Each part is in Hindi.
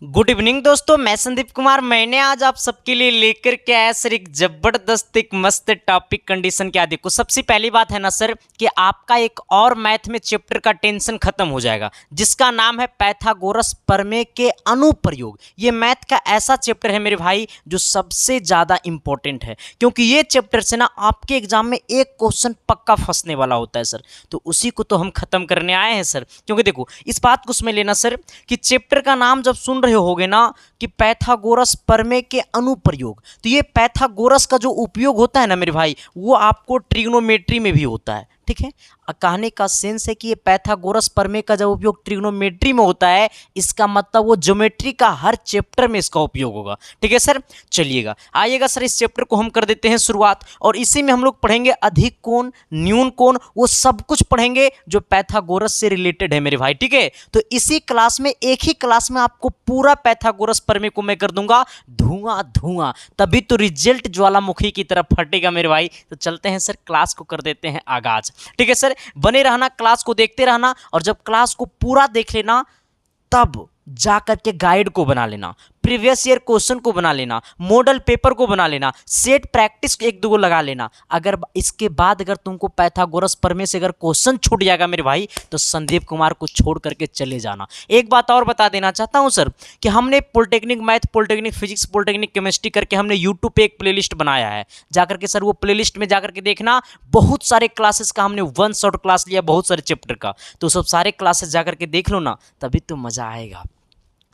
गुड इवनिंग दोस्तों, मैं संदीप कुमार। मैंने आज आप सबके लिए लेकर के आया सर एक जबरदस्त एक मस्त टॉपिक कंडीशन। क्या देखो, सबसे पहली बात है ना सर कि आपका एक और मैथ में चैप्टर का टेंशन खत्म हो जाएगा, जिसका नाम है पाइथागोरस प्रमेय के अनुप्रयोग। ये मैथ का ऐसा चैप्टर है मेरे भाई जो सबसे ज्यादा इंपॉर्टेंट है, क्योंकि ये चैप्टर से ना आपके एग्जाम में एक क्वेश्चन पक्का फंसने वाला होता है सर। तो उसी को तो हम खत्म करने आए हैं सर। क्योंकि देखो, इस बात को उसमें लेना सर कि चैप्टर का नाम जब सुन रहे होगे ना कि पाइथागोरस प्रमेय के अनुप्रयोग, तो ये पाइथागोरस का जो उपयोग होता है ना मेरे भाई, वो आपको ट्रिग्नोमेट्री में भी होता है। ठीक है, कहने का सेंस है कि ये पाइथागोरस प्रमेय का जब उपयोग ट्रिग्नोमेट्री में होता है, इसका मतलब वो ज्योमेट्री का हर चैप्टर में इसका उपयोग होगा। ठीक है सर, चलिएगा आइएगा सर, इस चैप्टर को हम कर देते हैं शुरुआत, और इसी में हम लोग पढ़ेंगे अधिक कोण, न्यून कोण, वो सब कुछ पढ़ेंगे जो पाइथागोरस से रिलेटेड है मेरे भाई। ठीक है, तो इसी क्लास में, एक ही क्लास में आपको पूरा पाइथागोरस प्रमेय को मैं कर दूंगा धुआं धुआं, तभी तो रिजल्ट ज्वालामुखी की तरफ फटेगा मेरे भाई। तो चलते हैं सर, क्लास को कर देते हैं आगाज। ठीक है सर, बने रहना, क्लास को देखते रहना, और जब क्लास को पूरा देख लेना तब जाकर के गाइड को बना लेना, प्रीवियस ईयर क्वेश्चन को बना लेना, मॉडल पेपर को बना लेना, सेट प्रैक्टिस एक दो को लगा लेना। अगर इसके बाद अगर तुमको पाइथागोरस प्रमेय से अगर क्वेश्चन छूट जाएगा मेरे भाई, तो संदीप कुमार को छोड़ करके चले जाना। एक बात और बता देना चाहता हूं सर कि हमने polytechnic math, polytechnic physics, polytechnic chemistry करके हमने यूट्यूब पे एक प्लेलिस्ट बनाया है। जाकर के सर वो प्लेलिस्ट में जाकर के देखना, बहुत सारे क्लासेस का हमने वन शॉट क्लास लिया, बहुत सारे चैप्टर का। तो सब सारे क्लासेस जाकर के देख लो ना, तभी तो मजा आएगा।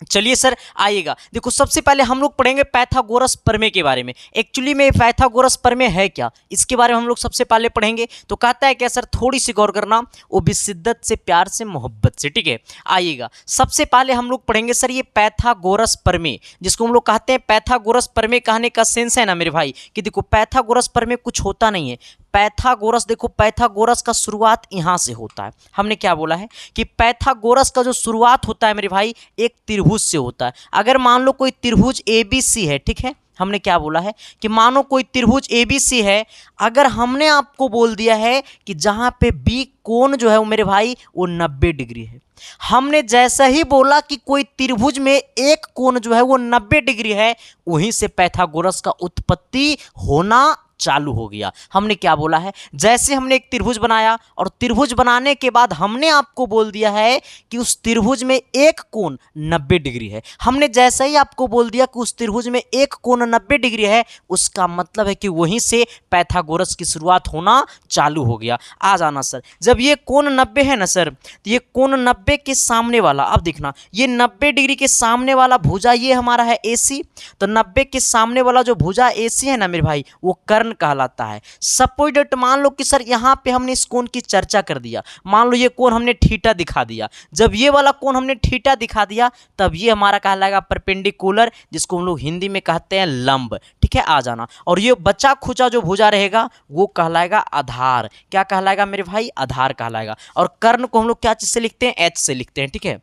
चलिए सर आइएगा, देखो सबसे पहले हम लोग पढ़ेंगे पाइथागोरस प्रमेय के बारे में। एक्चुअली में पाइथागोरस प्रमेय है क्या, इसके बारे में हम लोग सबसे पहले पढ़ेंगे। तो कहता है क्या सर, थोड़ी सी गौर करना, वो भी शिद्दत से, प्यार से, मोहब्बत से। ठीक है, आइएगा सबसे पहले हम लोग पढ़ेंगे सर ये पाइथागोरस प्रमेय, जिसको हम लोग कहते हैं पाइथागोरस प्रमेय। कहने का सेंस है ना मेरे भाई कि देखो पाइथागोरस प्रमेय कुछ होता नहीं है। पाइथागोरस, देखो पाइथागोरस का शुरुआत यहां से होता है। हमने क्या बोला है कि पाइथागोरस का जो शुरुआत होता है मेरे भाई, एक त्रिभुज से होता है। अगर मान लो कोई त्रिभुज ABC है, ठीक है, हमने क्या बोला है कि मानो कोई त्रिभुज ABC है, अगर हमने आपको बोल दिया है कि जहां पे B कोण जो है वो मेरे भाई वो 90 डिग्री है, हमने जैसा ही बोला कि कोई त्रिभुज में एक कोण जो है वो 90 डिग्री है, वहीं से पाइथागोरस का उत्पत्ति होना चालू हो गया। हमने क्या बोला है, जैसे हमने एक त्रिभुज बनाया और त्रिभुज बनाने के बाद हमने आपको बोल दिया है कि उस त्रिभुज में एक कोण 90 डिग्री है। हमने जैसे ही आपको बोल दिया कि उस त्रिभुज में एक कोण 90 डिग्री है, उसका मतलब है कि वहीं से पाइथागोरस की शुरुआत होना चालू हो गया। आ जाना सर, जब ये कोण 90 है ना सर, तो ये कोण 90 के सामने वाला, अब देखना ये 90 डिग्री के सामने वाला भुजा ये हमारा है AC, तो 90 के सामने वाला जो भुजा AC है ना मेरे भाई, वो कर्ण कहलाता है। सपोज डेट, मान लो कि सर यहां पे हमने इस कोण की चर्चा कर दिया, मान लो ये कोण हमने थीटा दिखा दिया। जब ये वाला कोण हमने थीटा दिखा दिया, तब ये हमारा कहलाएगा परपेंडिकुलर, जिसको हम लोग हिंदी में कहते हैं लंब। ठीक है, आ जाना, और ये बचा खुचा जो भुजा रहेगा वो कहलाएगा आधार। क्या कहलाएगा मेरे भाई, आधार कहलाएगा। और कर्ण को हम लोग क्या चीज से लिखते हैं, H से लिखते हैं। ठीक है,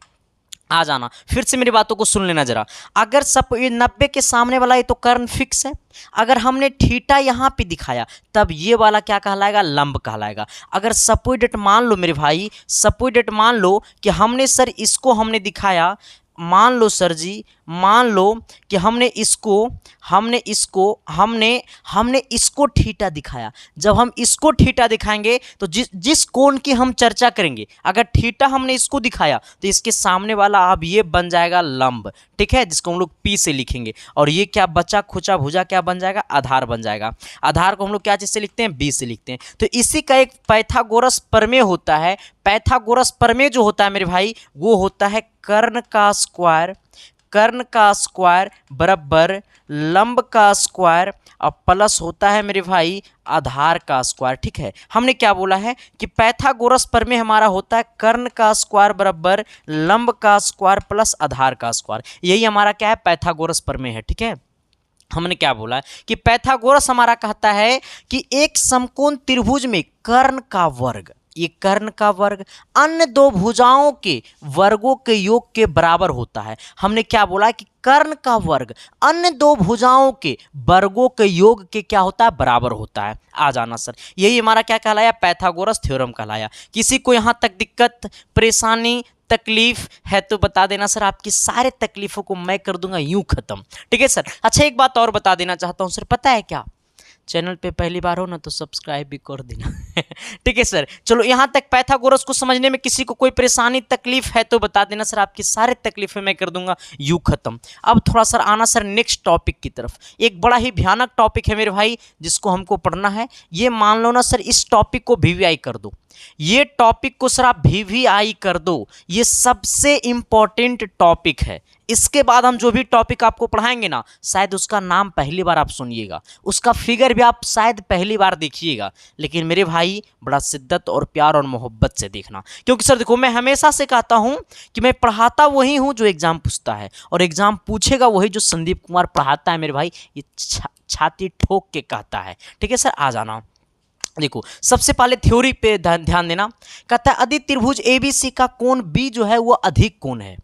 आ जाना, फिर से मेरी बातों को सुन लेना जरा। अगर सब ये 90 के सामने वाला ये तो कर्ण फिक्स है, अगर हमने थीटा यहां पे दिखाया तब ये वाला क्या कहलाएगा, लंब कहलाएगा। अगर सपोज डेट मान लो मेरे भाई, सपोज डेट मान लो कि हमने सर इसको हमने दिखाया, मान लो सर जी, मान लो कि हमने इसको थीटा दिखाया। जब हम इसको थीटा दिखाएंगे तो जिस कोण की हम चर्चा करेंगे, अगर थीटा हमने इसको दिखाया तो इसके सामने वाला अब ये बन जाएगा लंब। ठीक है, जिसको हम लोग P से लिखेंगे, और ये क्या बचा खुचा भुजा क्या बन जाएगा, आधार बन जाएगा। आधार को हम लोग क्या चीज से लिखते हैं, B से लिखते हैं। तो इसी का एक पाइथागोरस प्रमेय होता है। पाइथागोरस प्रमेय जो होता है मेरे भाई, वो होता है कर्ण का स्क्वायर बराबर लंब का स्क्वायर और प्लस होता है मेरे भाई आधार का स्क्वायर। ठीक है, हमने क्या बोला है कि पाइथागोरस प्रमेय हमारा होता है कर्ण का स्क्वायर बराबर लंब का स्क्वायर प्लस आधार का स्क्वायर। यही हमारा क्या है, पाइथागोरस प्रमेय है। ठीक है, हमने क्या बोला है कि पाइथागोरस हमारा कहता है कि एक समकोण त्रिभुज में कर्ण का वर्ग, ये कर्ण का वर्ग अन्य दो भुजाओं के वर्गों के योग के बराबर होता है। हमने क्या बोला कि कर्ण का वर्ग अन्य दो भुजाओं के वर्गों के योग के क्या होता है, बराबर होता है। आ जाना सर, यही हमारा क्या कहलाया, पाइथागोरस थ्योरम कहलाया। किसी को यहाँ तक दिक्कत परेशानी तकलीफ है तो बता देना सर, आपकी सारे तकलीफों को मैं कर दूंगा यूं खत्म। ठीक है सर। अच्छा एक बात और बता देना चाहता हूं सर, पता है क्या, चैनल पे पहली बार हो ना तो सब्सक्राइब भी कर देना। ठीक है सर। चलो यहाँ तक पाइथागोरस को समझने में किसी को कोई परेशानी तकलीफ है तो बता देना सर, आपकी सारे तकलीफें मैं कर दूंगा यूं खत्म। अब थोड़ा सर आना सर नेक्स्ट टॉपिक की तरफ। एक बड़ा ही भयानक टॉपिक है मेरे भाई जिसको हमको पढ़ना है। ये मान लो ना सर, इस टॉपिक को VVI कर दो, ये टॉपिक को सर आप VVI कर दो, ये सबसे इंपॉर्टेंट टॉपिक है। इसके बाद हम जो भी टॉपिक आपको पढ़ाएंगे ना, शायद उसका नाम पहली बार आप सुनिएगा, उसका फिगर भी आप शायद पहली बार देखिएगा, लेकिन मेरे भाई बड़ा शिद्दत और प्यार और मोहब्बत से देखना। क्योंकि सर देखो, मैं हमेशा से कहता हूं कि मैं पढ़ाता वही हूं जो एग्जाम पूछता है, और एग्जाम पूछेगा वही जो संदीप कुमार पढ़ाता है। मेरे भाई ये छाती ठोक के कहता है। ठीक है सर, आ जाना। देखो सबसे पहले थ्योरी पे ध्यान देना। कहता है यदि त्रिभुज ABC का कोण B जो है वो अधिक कोण है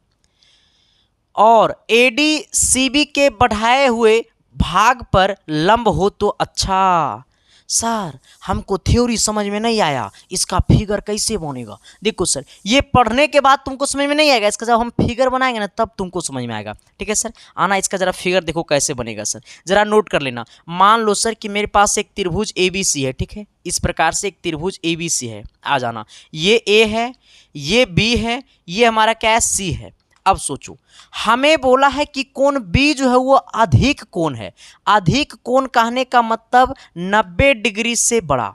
और ADCB के बढ़ाए हुए भाग पर लंब हो तो अच्छा। सर हमको थ्योरी समझ में नहीं आया, इसका फिगर कैसे बनेगा। देखो सर, ये पढ़ने के बाद तुमको समझ में नहीं आएगा, इसका जब हम फिगर बनाएंगे ना तब तुमको समझ में आएगा। ठीक है सर, आना इसका जरा फिगर देखो कैसे बनेगा सर, जरा नोट कर लेना। मान लो सर कि मेरे पास एक त्रिभुज ABC है। ठीक है, इस प्रकार से एक त्रिभुज ABC है। आ जाना, ये A है, ये B है, ये हमारा क्या है, C है। अब सोचो, हमें बोला है कि कोण B जो है वो अधिक कोण है। अधिक कोण कहने का मतलब 90 डिग्री से बड़ा।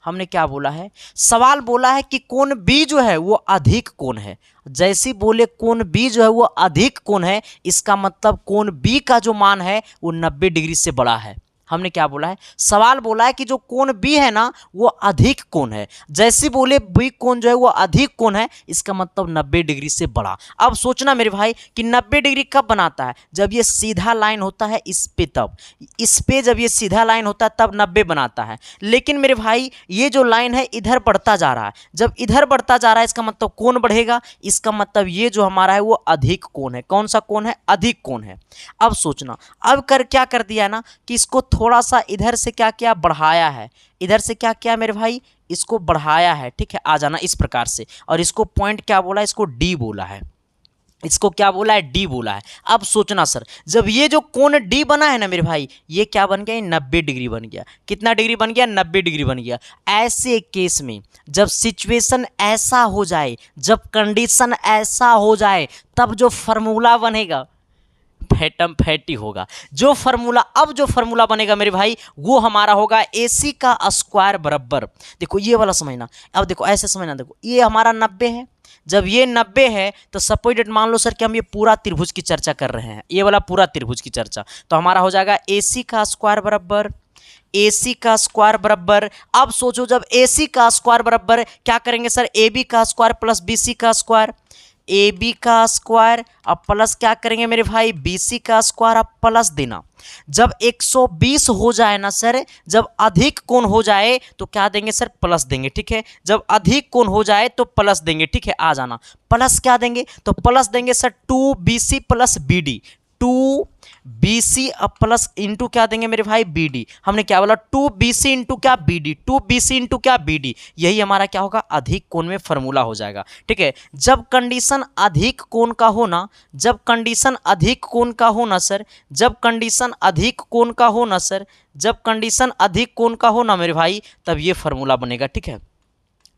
हमने क्या बोला है, सवाल बोला है कि कोण B जो है वो अधिक कोण है। जैसे बोले कोण B जो है वो अधिक कोण है, इसका मतलब कोण B का जो मान है वो 90 डिग्री से बड़ा है। हमने क्या बोला है, सवाल बोला है कि जो कोण B है ना वो अधिक कोण है। जैसे बोले B कोण जो है वो अधिक कोण है, इसका मतलब 90 डिग्री से बड़ा। अब सोचना मेरे भाई कि 90 डिग्री कब बनाता है, जब ये सीधा लाइन होता है इस पे, तब इस पे जब ये सीधा लाइन होता है तब 90 बनाता है। लेकिन मेरे भाई ये जो लाइन है इधर बढ़ता जा रहा है, जब इधर बढ़ता जा रहा है इसका मतलब कोण बढ़ेगा, इसका मतलब ये जो हमारा है वो अधिक कोण है। कौन सा कोण है, अधिक कोण है। अब सोचना, अब क्या कर दिया ना कि इसको थोड़ा सा इधर से क्या किया, बढ़ाया है। इधर से क्या किया मेरे भाई, इसको बढ़ाया है। ठीक है, आ जाना इस प्रकार से। और इसको पॉइंट क्या बोला, इसको D बोला है। इसको क्या बोला है, D बोला है। अब सोचना सर, जब ये जो कोण D बना है ना मेरे भाई, ये क्या बन गया, 90 डिग्री बन गया। कितना डिग्री बन गया, 90 डिग्री बन गया। ऐसे केस में जब सिचुएशन ऐसा हो जाए, जब कंडीशन ऐसा हो जाए, तब जो फॉर्मूला बनेगा फैटम फैटी होगा। जो फॉर्मूला बनेगा मेरे भाई वो हमारा होगा AC का स्क्वायर बराबर। देखो ये वाला समझना, अब देखो ऐसे समझना। देखो ये हमारा 90 है, जब ये 90 है तो सपोज मान लो सर कि हम ये पूरा त्रिभुज की चर्चा कर रहे हैं, ये वाला पूरा त्रिभुज की चर्चा, तो हमारा हो जाएगा AC का स्क्वायर बराबर, AC का स्क्वायर बराबर। अब सोचो जब AC का स्क्वायर बराबर क्या करेंगे सर, AB का स्क्वायर प्लस BC का स्क्वायर, AB का स्क्वायर अब प्लस क्या करेंगे मेरे भाई, BC का स्क्वायर अब प्लस देना। जब 120 हो जाए ना सर, जब अधिक कोण हो जाए तो क्या देंगे सर, प्लस देंगे। ठीक है, जब अधिक कोण हो जाए तो प्लस देंगे। ठीक है, आ जाना, प्लस क्या देंगे, तो प्लस देंगे sir 2BC plus BD, 2BC अब प्लस इंटू क्या देंगे मेरे भाई, BD। हमने क्या बोला, 2BC इंटू क्या, BD, 2BC इंटू क्या, BD। यही हमारा क्या होगा, अधिक कोण में फॉर्मूला हो जाएगा। ठीक है, जब कंडीशन अधिक कोण का होना, जब कंडीशन अधिक कोण का होना सर, जब कंडीशन अधिक कोण का होना सर, जब कंडीशन अधिक कोण का होना मेरे भाई, तब ये फॉर्मूला बनेगा। ठीक है,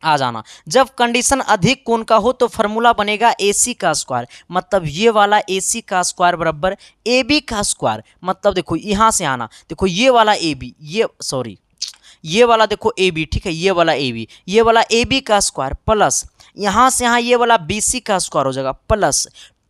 आ जाना, जब कंडीशन अधिक कोण का हो तो फॉर्मूला बनेगा AC का स्क्वायर, मतलब ये वाला AC का स्क्वायर बराबर AB का स्क्वायर। मतलब देखो यहाँ से आना, देखो ये वाला AB, ये वाला देखो AB। ठीक है, ये वाला AB, ये वाला AB का स्क्वायर प्लस यहाँ से यहाँ ये वाला BC का स्क्वायर हो जाएगा प्लस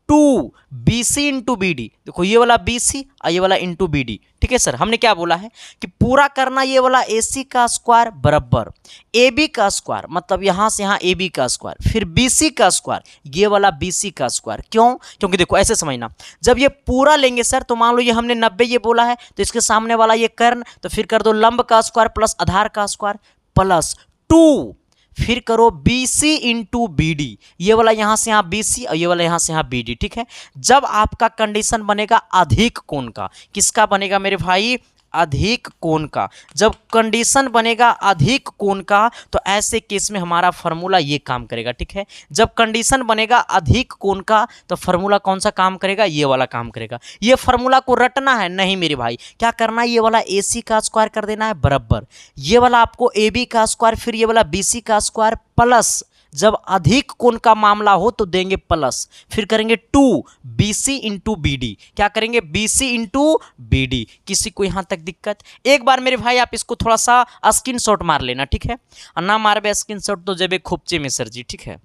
2BC इंटू BD। देखो ये वाला BC और ये वाला इंटू BD। ठीक है सर, हमने क्या बोला है कि पूरा करना ये वाला AC का स्क्वायर बराबर AB का स्क्वायर, मतलब यहाँ से यहाँ AB का स्क्वायर, फिर BC का स्क्वायर, ये वाला BC का स्क्वायर। क्यों, क्योंकि देखो ऐसे समझना, जब ये पूरा लेंगे सर तो मान लो ये हमने 90 ये बोला है, तो इसके सामने वाला ये कर्ण, तो फिर कर दो लंब का स्क्वायर प्लस आधार का स्क्वायर प्लस 2, फिर करो BC इंटू BD, ये वाला यहाँ से यहाँ BC और ये वाला यहाँ से यहाँ BD, ठीक है। जब आपका कंडीशन बनेगा अधिक कोण का, किसका बनेगा मेरे भाई, अधिक कोण का। जब कंडीशन बनेगा अधिक कोण का तो ऐसे केस में हमारा फॉर्मूला ये काम करेगा, ठीक है। जब कंडीशन बनेगा अधिक कोण का तो फॉर्मूला कौन सा काम करेगा, ये वाला काम करेगा। ये फॉर्मूला को रटना है नहीं मेरे भाई, क्या करना है, ये वाला AC का स्क्वायर कर देना है बराबर, ये वाला आपको AB का स्क्वायर, फिर ये वाला BC का स्क्वायर प्लस, जब अधिक कोण का मामला हो तो देंगे प्लस, फिर करेंगे 2BC इंटू BD, क्या करेंगे BC इंटू BD। किसी को यहां तक दिक्कत? एक बार मेरे भाई आप इसको थोड़ा सा स्क्रीनशॉट मार लेना, ठीक है, और ना मारबे स्क्रीनशॉट तो जेबे खोपचे में सर जी, ठीक है।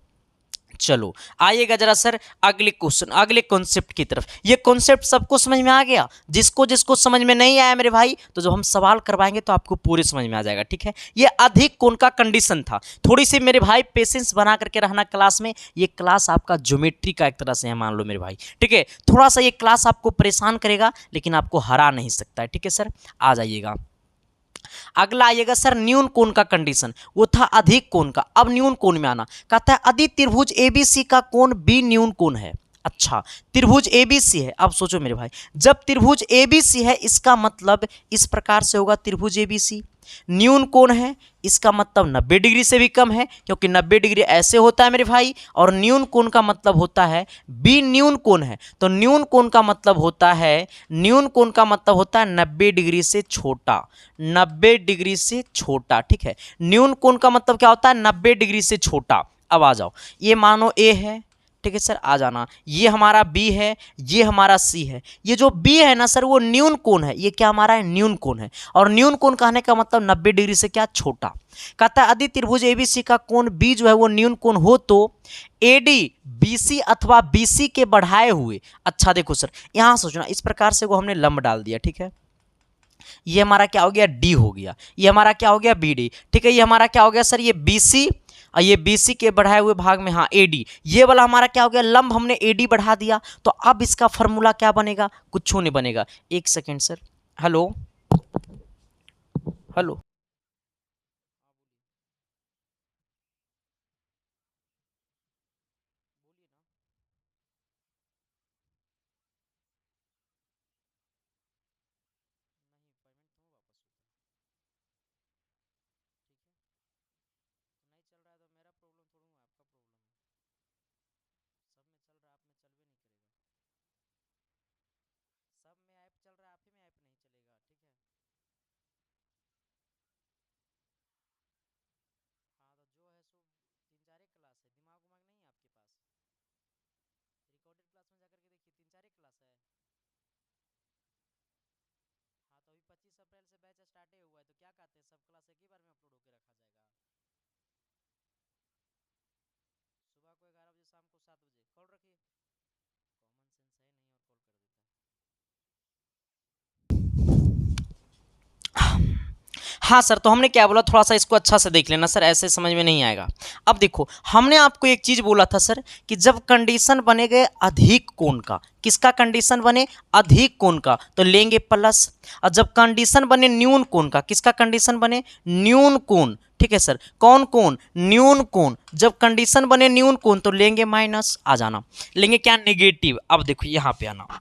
चलो आइएगा जरा सर अगले क्वेश्चन, अगले कॉन्सेप्ट की तरफ। ये कॉन्सेप्ट सबको समझ में आ गया? जिसको जिसको समझ में नहीं आया मेरे भाई, तो जब हम सवाल करवाएंगे तो आपको पूरे समझ में आ जाएगा, ठीक है। ये अधिक कोण का कंडीशन था। थोड़ी सी मेरे भाई पेशेंस बना करके रहना क्लास में। ये क्लास आपका ज्योमेट्री का एक तरह से है, मान लो मेरे भाई, ठीक है। थोड़ा सा ये क्लास आपको परेशान करेगा लेकिन आपको हरा नहीं सकता है, ठीक है सर। आ जाइएगा अगला, आइएगा सर न्यून कोण का कंडीशन, वो था अधिक कोण का, अब न्यून कोण में आना। कहता है यदि त्रिभुज ABC का कोण B न्यून कोण है। अच्छा, त्रिभुज ABC है, अब सोचो मेरे भाई, जब त्रिभुज ABC है इसका मतलब इस प्रकार से होगा, त्रिभुज ABC न्यून कोण है, इसका मतलब 90 डिग्री से भी कम है, क्योंकि 90 डिग्री ऐसे होता है मेरे भाई, और न्यून कोण का मतलब होता है B न्यून कोण है, तो न्यून कोण का मतलब होता है, न्यून कोण का मतलब होता है 90 डिग्री से छोटा, 90 डिग्री से छोटा, ठीक है। न्यून कोण का मतलब क्या होता है, 90 डिग्री से छोटा। अब आ जाओ, ये मानो A है, ठीक है सर, आ जाना, ये हमारा B है, ये हमारा C है। ये जो B है ना सर वो न्यून कोण है, ये क्या हमारा है, न्यून कोण है, और न्यून कोण कहने का मतलब 90 डिग्री से क्या, छोटा। कहता है यदि त्रिभुज ABC का कोण B जो है वो न्यून कोण हो तो AD BC अथवा BC के बढ़ाए हुए। अच्छा देखो सर, यहाँ सोचना, इस प्रकार से वो हमने लंब डाल दिया, ठीक है। ये हमारा क्या हो गया, D हो गया, ये हमारा क्या हो गया, BD, ठीक है। ये हमारा क्या हो गया सर, ये BC, और ये BC के बढ़ाए हुए भाग में हाँ AD, ये वाला हमारा क्या हो गया, लंब हमने AD बढ़ा दिया। तो अब इसका फॉर्मूला क्या बनेगा, कुछ नहीं बनेगा। एक सेकेंड सर, हेलो हेलो, हाँ सर, तो हमने क्या बोला, थोड़ा सा इसको अच्छा से देख लेना सर, ऐसे समझ में नहीं आएगा। अब देखो, हमने आपको एक चीज बोला था सर कि जब कंडीशन बनेगा अधिक कोण का, किसका कंडीशन बने, अधिक कोण का, तो लेंगे प्लस, और जब कंडीशन बने न्यून कोण का, किसका कंडीशन बने, न्यून कोण, ठीक है सर। कौन कोण, न्यून कोण। जब कंडीशन बने न्यून कोण तो लेंगे माइनस, आ जाना, लेंगे क्या, नेगेटिव। अब देखो यहाँ पे आना,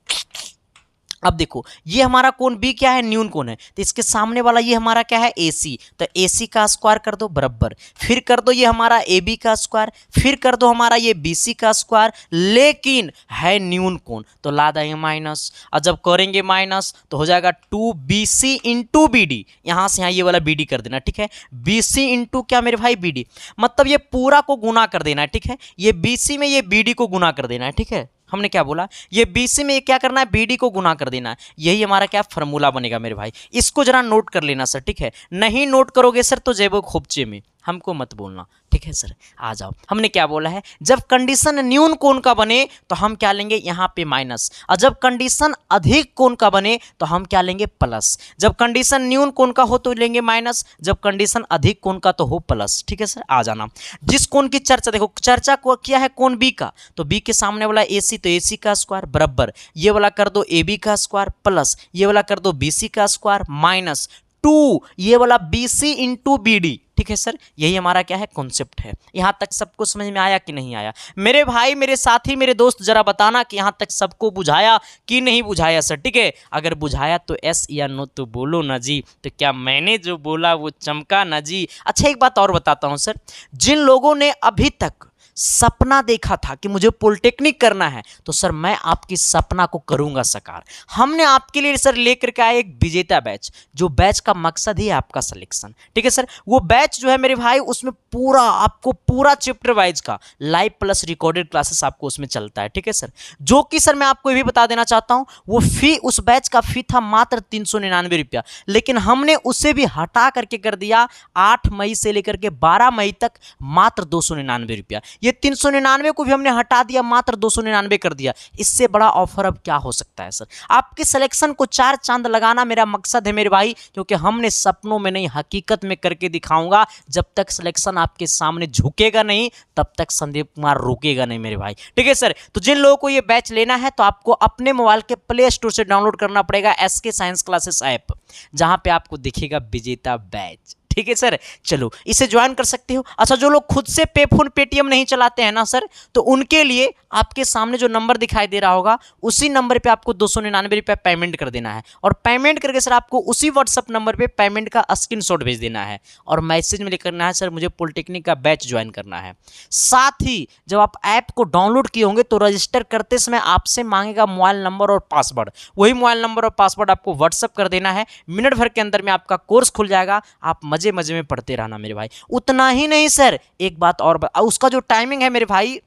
अब देखो ये हमारा कोण B क्या है, न्यून कोण है, तो इसके सामने वाला ये हमारा क्या है, AC, तो AC का स्क्वायर कर दो बराबर, फिर कर दो ये हमारा AB का स्क्वायर, फिर कर दो हमारा ये BC का स्क्वायर, लेकिन है न्यून कोण तो ला देंगे माइनस, और जब करेंगे माइनस तो हो जाएगा 2BC इंटू BD, यहाँ से यहाँ ये वाला BD कर देना, ठीक है। BC इंटू क्या मेरे भाई, BD, मतलब ये पूरा को गुना कर देना है, ठीक है। ये BC में ये BD को गुना कर देना है, ठीक है। हमने क्या बोला, ये BC में क्या करना है, BD को गुना कर देना है, यही हमारा क्या फॉर्मूला बनेगा मेरे भाई। इसको जरा नोट कर लेना सर, ठीक है। नहीं नोट करोगे सर तो जेबो खोपचे में, हमको मत बोलना, ठीक है सर। आ जाओ, हमने क्या बोला है, जब कंडीशन न्यून कोण का बने तो हम क्या लेंगे, यहाँ पे माइनस, और जब कंडीशन अधिक कोण का बने तो हम क्या लेंगे, प्लस। जब कंडीशन न्यून कोण का हो तो लेंगे माइनस, जब कंडीशन अधिक कोण का तो हो प्लस, ठीक है सर। आ जाना, जिस कोण की चर्चा, देखो चर्चा को किया है कोण B का, तो B के सामने वाला AC, तो AC का स्क्वायर बराबर, ये वाला कर दो AB का स्क्वायर प्लस, ये वाला कर दो BC का स्क्वायर माइनस टू, ये वाला BC इंटू BD, ठीक है सर, यही हमारा क्या है कॉन्सेप्ट है। यहां तक सबको समझ में आया कि नहीं आया मेरे भाई, मेरे साथी, मेरे दोस्त, जरा बताना कि यहां तक सबको बुझाया कि नहीं बुझाया सर, ठीक है। अगर बुझाया तो एस या नो तो बोलो ना जी। तो क्या मैंने जो बोला वो चमका ना जी। अच्छा एक बात और बताता हूं सर, जिन लोगों ने अभी तक सपना देखा था कि मुझे पॉलिटेक्निक करना है, तो सर मैं आपकी सपना को करूंगा साकार। हमने आपके लिए सर लेकर के आए एक विजेता बैच, जो बैच का मकसद ही है आपका सिलेक्शन, ठीक है सर। वो बैच जो है मेरे भाई, उसमें पूरा आपको पूरा चैप्टर वाइज का लाइव प्लस रिकॉर्डेड क्लासेस आपको उसमें चलता है, ठीक है सर। जो कि सर मैं आपको ये भी बता देना चाहता हूं, वो फी, उस बैच का फी था मात्र 399 रुपया, लेकिन हमने उसे भी हटा करके कर दिया 8 मई से लेकर के 12 मई तक मात्र 299 रुपया। ये 399 को भी हमने हटा दिया, मात्र 299 कर दिया। इससे बड़ा ऑफर अब क्या हो सकता है सर। आपके सिलेक्शन को 4 चांद लगाना मेरा मकसद है मेरे भाई, क्योंकि हमने सपनों में नहीं हकीकत में करके दिखाऊंगा। जब तक सिलेक्शन आपके सामने झुकेगा नहीं, तब तक संदीप कुमार रुकेगा नहीं मेरे भाई, ठीक है सर। तो जिन लोगों को ये बैच लेना है, तो आपको अपने मोबाइल के प्ले स्टोर से डाउनलोड करना पड़ेगा SK साइंस क्लासेस ऐप, जहां पे आपको दिखेगा विजेता बैच, ठीक है सर। चलो इसे ज्वाइन कर सकते हो। अच्छा जो लोग खुद से पे फोन पेटीएम नहीं चलाते हैं ना सर, तो उनके लिए आपके सामने जो नंबर दिखाई दे रहा होगा, उसी नंबर पे आपको 299 रुपये पेमेंट कर देना है, और पेमेंट करके सर आपको उसी व्हाट्सअप नंबर पे पेमेंट का स्क्रीनशॉट भेज देना है, और मैसेज में लिख करना है सर मुझे पॉलिटेक्निक का बैच ज्वाइन करना है। साथ ही जब आप ऐप को डाउनलोड किए होंगे, तो रजिस्टर करते समय आपसे मांगेगा मोबाइल नंबर और पासवर्ड। वही मोबाइल नंबर और पासवर्ड आपको व्हाट्सअप कर देना है। मिनट भर के अंदर में आपका कोर्स खुल जाएगा। आप मजे मजे में पढ़ते रहना मेरे भाई। उतना ही नहीं सर, एक बात और उसका जो टाइमिंग है मेरे भाई,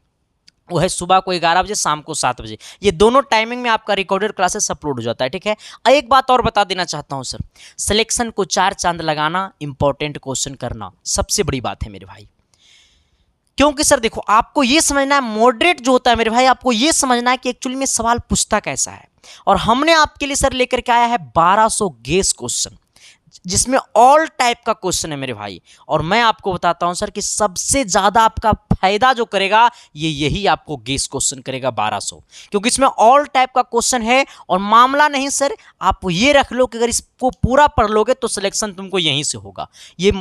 वो है सुबह को 11 बजे, शाम को 7 बजे। ये दोनों टाइमिंग में आपका रिकॉर्डेड क्लासेस अपलोड हो जाता है, ठीक है। एक बात और बता देना चाहता हूं सर, सिलेक्शन को 4 चांद लगाना, इंपॉर्टेंट क्वेश्चन करना, सबसे बड़ी बात है मेरे भाई। क्योंकि सर देखो, आपको ये समझना है, मॉडरेट जो होता है मेरे भाई, आपको ये समझना है कि एक्चुअली में सवाल पूछता कैसा है। और हमने आपके लिए सर लेकर के आया है 1200 गेस क्वेश्चन, जिसमें ऑल टाइप का क्वेश्चन है मेरे भाई। और मैं आपको बताता हूं सर कि सबसे ज्यादा आपका फायदा जो करेगा, ये यही आपको गेस क्वेश्चन करेगा 1200, क्योंकि इसमें ऑल टाइप का क्वेश्चन है। और मामला नहीं सर, आप ये रख लो कि अगर इसको पूरा पढ़ लोगे तो सिलेक्शन तुमको यहीं से होगा। ये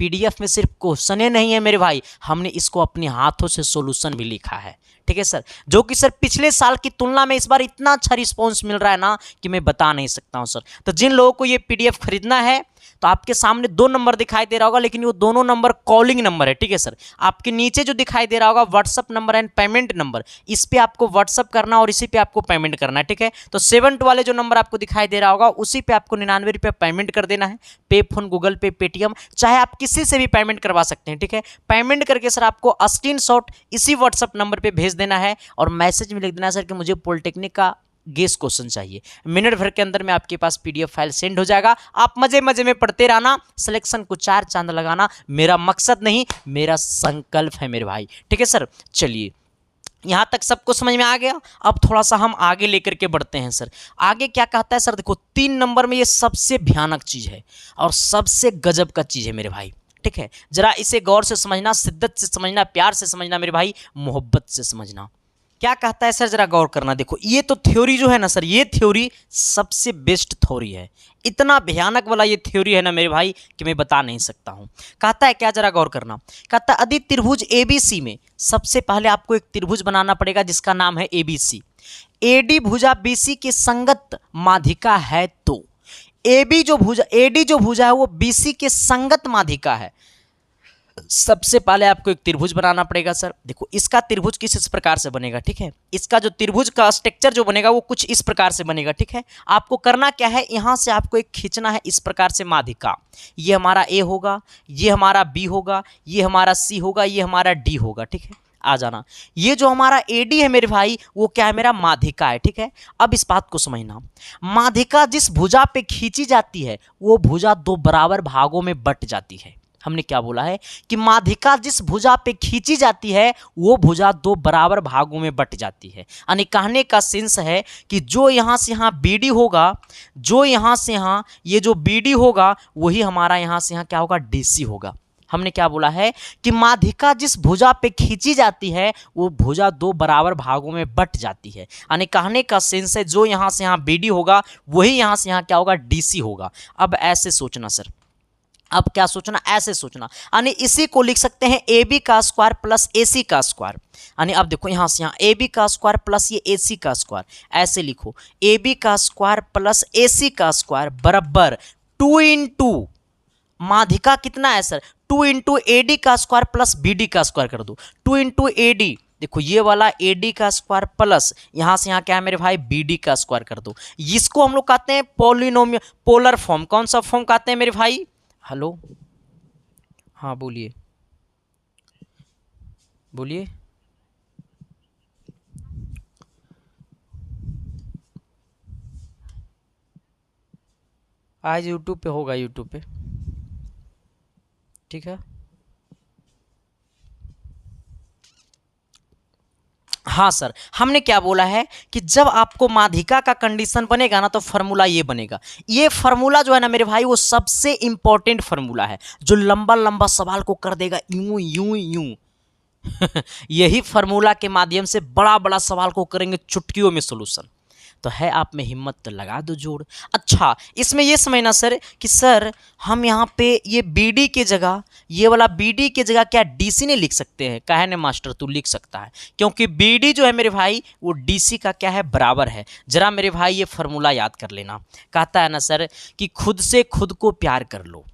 PDF में सिर्फ क्वेश्चन नहीं है मेरे भाई, हमने इसको अपने हाथों से सॉल्यूशन भी लिखा है, ठीक है सर। जो कि सर पिछले साल की तुलना में इस बार इतना अच्छा रिस्पॉन्स मिल रहा है ना, कि मैं बता नहीं सकता हूं सर। तो जिन लोगों को ये PDF खरीदना है, तो आपके सामने 2 नंबर दिखाई दे रहा होगा, लेकिन वो दोनों नंबर कॉलिंग नंबर है, ठीक है सर। आपके नीचे जो दिखाई दे रहा होगा WhatsApp number and payment number, इस पे आपको व्हाट्सअप करना और इसी पे आपको पेमेंट करना है, ठीक है। तो 7 वाले जो नंबर आपको दिखाई दे रहा होगा, उसी पे आपको 99 रुपये पेमेंट कर देना है। पे फोन, गूगल पे, पेटीएम, चाहे आप किसी से भी पेमेंट करवा सकते हैं, ठीक है। पेमेंट करके सर आपको स्क्रीनशॉट इसी व्हाट्सअप नंबर पे भेज देना है, और मैसेज में लिख देना है सर कि मुझे पॉलिटेक्निक का गेस क्वेश्चन चाहिए। मिनट भर के अंदर में आपके पास PDF फाइल सेंड हो जाएगा। आप मजे मजे में पढ़ते रहना, सिलेक्शन को 4 चांद लगाना मेरा मकसद नहीं, मेरा संकल्प है मेरे भाई, ठीक है सर। चलिए यहां तक सबको समझ में आ गया। अब थोड़ा सा हम आगे लेकर के बढ़ते हैं सर। आगे क्या कहता है सर, देखो 3 नंबर में ये सबसे भयानक चीज है और सबसे गजब का चीज है मेरे भाई, ठीक है। जरा इसे गौर से समझना, शिद्दत से समझना, प्यार से समझना मेरे भाई, मोहब्बत से समझना। क्या कहता है सर, जरा गौर करना। देखो ये तो थ्योरी जो है ना सर, ये थ्योरी सबसे बेस्ट थ्योरी है। इतना भयानक वाला ये थ्योरी है ना मेरे भाई, कि मैं बता नहीं सकता हूं। कहता है क्या, जरा गौर करना। कहता है यदि त्रिभुज ABC में सबसे पहले आपको एक त्रिभुज बनाना पड़ेगा जिसका नाम है ABC। AD भुजा BC के संगत माध्यिका है, तो AD जो भुजा है वो BC के संगत माध्यिका है। सबसे पहले आपको एक त्रिभुज बनाना पड़ेगा सर। देखो इसका त्रिभुज किस इस प्रकार से बनेगा, ठीक है। इसका जो त्रिभुज का स्ट्रक्चर जो बनेगा वो कुछ इस प्रकार से बनेगा, ठीक है। आपको करना क्या है, यहां से आपको एक खींचना है इस प्रकार से माध्यिका। ये हमारा A होगा, ये हमारा B होगा, ये हमारा C होगा, ये हमारा D होगा, ठीक है। आ जाना, ये जो हमारा AD है मेरे भाई, वो क्या है, मेरा माध्यिका है, ठीक है। अब इस बात को समझना, माध्यिका जिस भुजा पे खींची जाती है, वो भुजा 2 बराबर भागों में बट जाती है। हमने क्या बोला है कि माध्यिका जिस भुजा पे खींची जाती है, वो भुजा 2 बराबर भागों में बट जाती है। यानी कहने का सेंस है कि जो यहां से यहां BD होगा, जो यहां से यहां ये जो BD होगा, वही हमारा यहां से यहां क्या होगा, DC होगा। हमने क्या बोला है कि माध्यिका जिस भुजा पे खींची जाती है वो भुजा दो बराबर भागों में बट जाती है। यानी कहने का सेंस है जो यहाँ से यहाँ BD होगा वही यहाँ से यहाँ क्या होगा DC होगा। अब ऐसे सोचना सर, अब क्या सोचना, ऐसे सोचना, यानी इसी को लिख सकते हैं AB का स्क्वायर प्लस AC का स्क्वायर। यानी अब देखो यहाँ से यहाँ AB का स्क्वायर प्लस ये AC का स्क्वायर, ऐसे लिखो AB का स्क्वायर प्लस AC का स्क्वायर बराबर 2 इंटू माध्यिका कितना है सर, 2 इंटू AD का स्क्वायर प्लस BD का स्क्वायर कर दो, 2 इंटू AD, देखो ये वाला AD का स्क्वायर प्लस यहाँ से यहाँ क्या है मेरे भाई BD का स्क्वायर कर दो। इसको हम लोग कहते हैं पॉलिनोमियल पोलर फॉर्म। कौन सा फॉर्म कहते हैं मेरे भाई, हेलो, हाँ बोलिए बोलिए। आज यूट्यूब पे होगा, यूट्यूब पे, ठीक है। हाँ सर, हमने क्या बोला है कि जब आपको माध्यिका का कंडीशन बनेगा ना तो फार्मूला ये बनेगा। ये फार्मूला जो है ना मेरे भाई वो सबसे इंपॉर्टेंट फार्मूला है जो लंबा लंबा सवाल को कर देगा यूं यूं यूं। यही फार्मूला के माध्यम से बड़ा बड़ा सवाल को करेंगे चुटकियों में सोल्यूशन। तो है आप में हिम्मत तो लगा दो जोड़। अच्छा, इसमें ये समझना सर कि सर हम यहाँ पे ये BD के जगह, ये वाला BD के जगह क्या DC नहीं लिख सकते हैं? कहे ना मास्टर तू लिख सकता है, क्योंकि BD जो है मेरे भाई वो DC का क्या है, बराबर है। जरा मेरे भाई ये फार्मूला याद कर लेना। कहता है ना सर कि खुद से खुद को प्यार कर लो,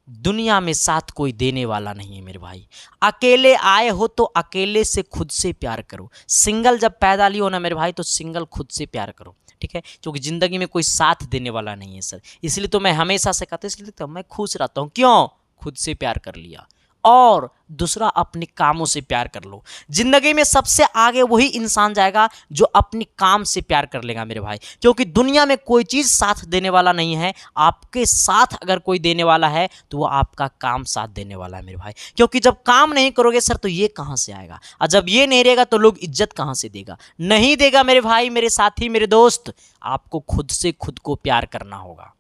दुनिया में साथ कोई देने वाला नहीं है मेरे भाई। अकेले आए हो तो अकेले से खुद से प्यार करो। सिंगल जब पैदा लियो ना मेरे भाई तो सिंगल खुद से प्यार करो, ठीक है, क्योंकि ज़िंदगी में कोई साथ देने वाला नहीं है सर। इसलिए तो मैं हमेशा से कहता हूँ, इसलिए तो मैं खुश रहता हूँ। क्यों? खुद से प्यार कर लिया। और दूसरा, अपने कामों से प्यार कर लो। जिंदगी में सबसे आगे वही इंसान जाएगा जो अपने काम से प्यार कर लेगा मेरे भाई, क्योंकि दुनिया में कोई चीज़ साथ देने वाला नहीं है। आपके साथ अगर कोई देने वाला है तो वो आपका काम साथ देने वाला है मेरे भाई, क्योंकि जब काम नहीं करोगे सर तो ये कहाँ से आएगा, और जब ये नहीं रहेगा तो लोग इज्जत कहाँ से देगा, नहीं देगा मेरे भाई, मेरे साथी, मेरे दोस्त। आपको खुद से खुद को प्यार करना होगा,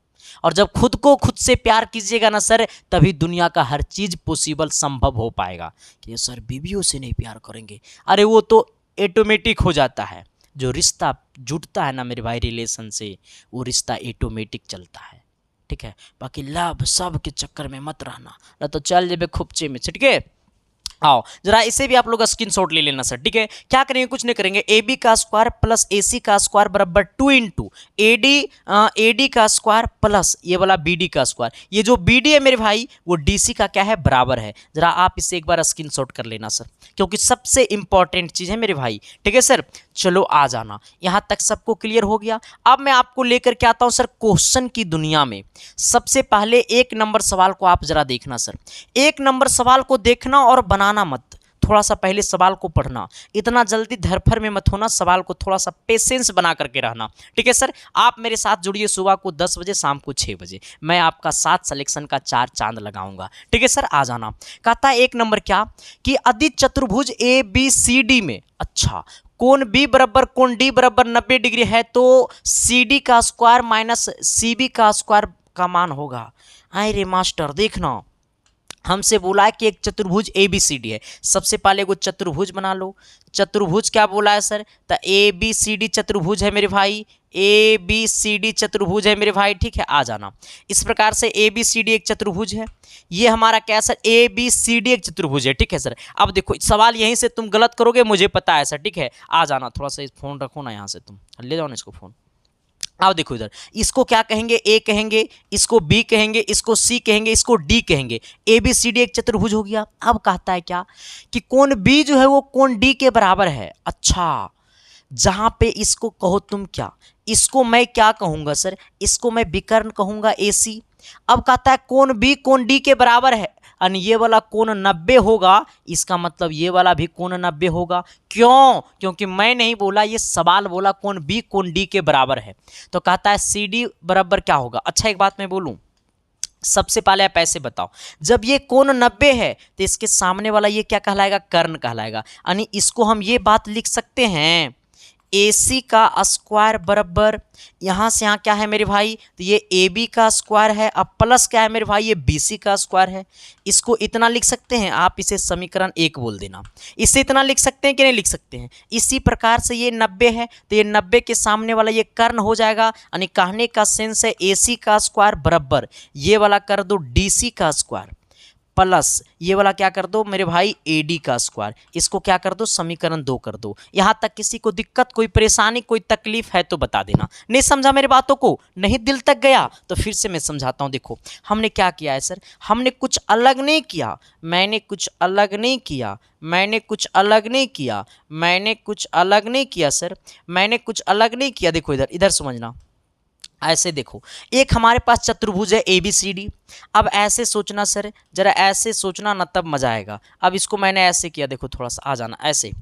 और जब खुद को खुद से प्यार कीजिएगा ना सर तभी दुनिया का हर चीज़ पॉसिबल संभव हो पाएगा। कि सर बीवियों से नहीं प्यार करेंगे, अरे वो तो ऑटोमेटिक हो जाता है। जो रिश्ता जुड़ता है ना मेरे भाई रिलेशन से, वो रिश्ता ऑटोमेटिक चलता है, ठीक है। बाकी लव सब के चक्कर में मत रहना, ना तो चल जेबे खुपचे में, ठीक है। आओ जरा इसे भी आप लोग स्क्रीनशॉट ले लेना सर, ठीक है। क्या करेंगे, कुछ नहीं करेंगे, AB का स्क्वायर प्लस AC का स्क्वायर बराबर 2 इंटू AD का स्क्वायर प्लस ये वाला BD का स्क्वायर। ये जो BD है मेरे भाई वो DC का क्या है, बराबर है। जरा आप इसे एक बार स्क्रीनशॉट कर लेना सर, क्योंकि सबसे इंपॉर्टेंट चीज़ है मेरे भाई, ठीक है सर। चलो आ जाना, यहाँ तक सबको क्लियर हो गया। अब मैं आपको लेकर के आता हूँ सर क्वेश्चन की दुनिया में। सबसे पहले 1 नंबर सवाल को आप जरा देखना सर, 1 नंबर सवाल को देखना और बनाना मत, थोड़ा सा पहले सवाल को पढ़ना, इतना जल्दी धरफर में मत होना, सवाल को थोड़ा सा पेशेंस बना करके रहना, ठीक है सर। आप मेरे साथ जुड़िए सुबह को 10 बजे, शाम को 6 बजे, मैं आपका 7 सिलेक्शन का 4 चांद लगाऊंगा, ठीक है सर। आ जाना। कहता है 1 नंबर क्या कि अदित चतुर्भुज ABCD में, अच्छा, कोण B बराबर कोण D बराबर 90 डिग्री है तो CD का स्क्वायर माइनस CB का स्क्वायर का मान होगा। अरे मास्टर देखना, हमसे बोला है कि एक चतुर्भुज ABCD है। सबसे पहले वो चतुर्भुज बना लो। चतुर्भुज क्या बोला है सर, तो ABCD चतुर्भुज है मेरे भाई, ABCD चतुर्भुज है मेरे भाई, ठीक है। आ जाना। इस प्रकार से ABCD एक चतुर्भुज है, ये हमारा क्या है सर, ABCD एक चतुर्भुज है, ठीक है सर। अब देखो सवाल यहीं से तुम गलत करोगे मुझे पता है सर, ठीक है। आ जाना, थोड़ा सा फोन रखो ना यहाँ से, तुम ले जाओ ना इसको फोन। आओ देखो इधर, इसको क्या कहेंगे, A कहेंगे, इसको B कहेंगे, इसको C कहेंगे, इसको D कहेंगे। ABCD एक चतुर्भुज हो गया। अब कहता है क्या कि कोण B जो है वो कोण D के बराबर है। अच्छा, जहां पे इसको कहो तुम क्या, इसको मैं क्या कहूंगा सर, इसको मैं विकर्ण कहूंगा AC। अब कहता है कोण B कोण D के बराबर है, और ये वाला कोण 90 होगा, इसका मतलब ये वाला भी कोण 90 होगा। क्यों? क्योंकि मैं नहीं बोला, ये सवाल बोला कोण B कोण D के बराबर है। तो कहता है CD बराबर क्या होगा। अच्छा एक बात मैं बोलूं, सबसे पहले आप ऐसे बताओ, जब ये कोण 90 है तो इसके सामने वाला ये क्या कहलाएगा, कर्ण कहलाएगा। यानी इसको हम ये बात लिख सकते हैं, AC का स्क्वायर बराबर यहाँ से यहाँ क्या है मेरे भाई, तो ये AB का स्क्वायर है, अब प्लस क्या है मेरे भाई, ये BC का स्क्वायर है। इसको इतना लिख सकते हैं आप, इसे समीकरण 1 बोल देना। इससे इतना लिख सकते हैं कि नहीं लिख सकते हैं। इसी प्रकार से ये 90 है, तो ये 90 के सामने वाला ये कर्ण हो जाएगा, यानी कहने का सेंस है AC का स्क्वायर बराबर ये वाला कर दो DC का स्क्वायर प्लस ये वाला क्या कर दो मेरे भाई AD का स्क्वायर। इसको क्या कर दो, समीकरण 2 कर दो। यहां तक किसी को दिक्कत, कोई परेशानी, कोई तकलीफ है तो बता देना। नहीं समझा मेरे बातों को, नहीं दिल तक गया तो फिर से मैं समझाता हूं। देखो हमने क्या किया है सर, हमने कुछ अलग नहीं किया, मैंने कुछ अलग नहीं किया, मैंने कुछ अलग नहीं किया, मैंने कुछ अलग नहीं किया सर, मैंने कुछ अलग नहीं किया। देखो इधर इधर समझना, ऐसे देखो एक हमारे पास चतुर्भुज है ABCD। अब ऐसे सोचना सर, जरा ऐसे सोचना ना, तब मजा आएगा। अब इसको मैंने ऐसे किया, देखो थोड़ा सा आ जाना ऐसे।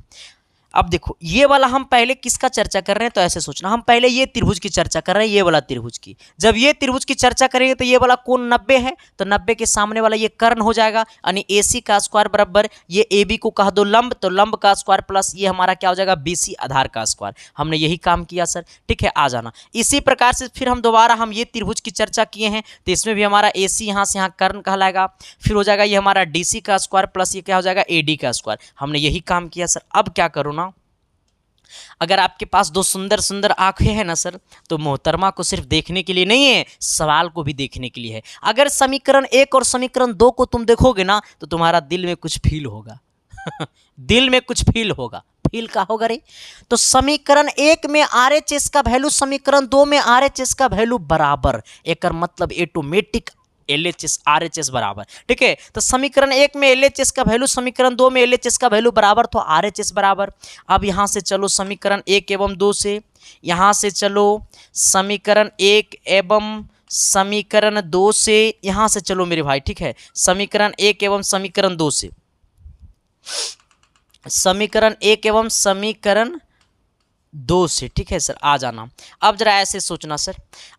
अब देखो ये वाला हम पहले किसका चर्चा कर रहे हैं, तो ऐसे सोचना, हम पहले ये त्रिभुज की चर्चा कर रहे हैं, ये वाला त्रिभुज की। जब ये त्रिभुज की चर्चा करेंगे तो ये वाला कोण 90 है, तो 90 के सामने वाला ये कर्ण हो जाएगा, यानी AC का स्क्वायर बराबर ये AB को कह दो लंब, तो लंब का स्क्वायर प्लस ये हमारा क्या हो जाएगा, BC आधार का स्क्वायर। हमने यही काम किया सर, ठीक है, आ जाना। इसी प्रकार से फिर हम दोबारा हम ये त्रिभुज की चर्चा किए हैं, तो इसमें भी हमारा AC यहाँ से यहाँ कर्ण कहलाएगा, फिर हो जाएगा ये हमारा DC का स्क्वायर प्लस ये क्या हो जाएगा, AD का स्क्वायर। हमने यही काम किया सर। अब क्या करो ना, अगर आपके पास दो सुंदर सुंदर आंखें हैं ना सर, तो मोहतरमा को सिर्फ देखने के लिए नहीं है, सवाल को भी देखने के लिए है। अगर समीकरण 1 और समीकरण 2 को तुम देखोगे ना, तो तुम्हारा दिल में कुछ फील होगा दिल में कुछ फील होगा। फील का होगा रे, तो समीकरण 1 में RHS का वैल्यू समीकरण 2 में RHS का वैल्यू बराबर, एक मतलब ऑटोमेटिक LHS RHS बराबर, ठीक है। तो समीकरण 1 में LHS का वैल्यू समीकरण 2 में LHS का वैल्यू बराबर, तो RHS बराबर। अब यहां से चलो समीकरण 1 एवं 2 से, यहां से चलो समीकरण 1 एवं समीकरण 2 से, यहां से चलो मेरे भाई, ठीक है, समीकरण 1 एवं समीकरण 2 से, समीकरण 1 एवं समीकरण 2 से, ठीक है सर, आ जाना। अब जरा ऐसे सोचना सर,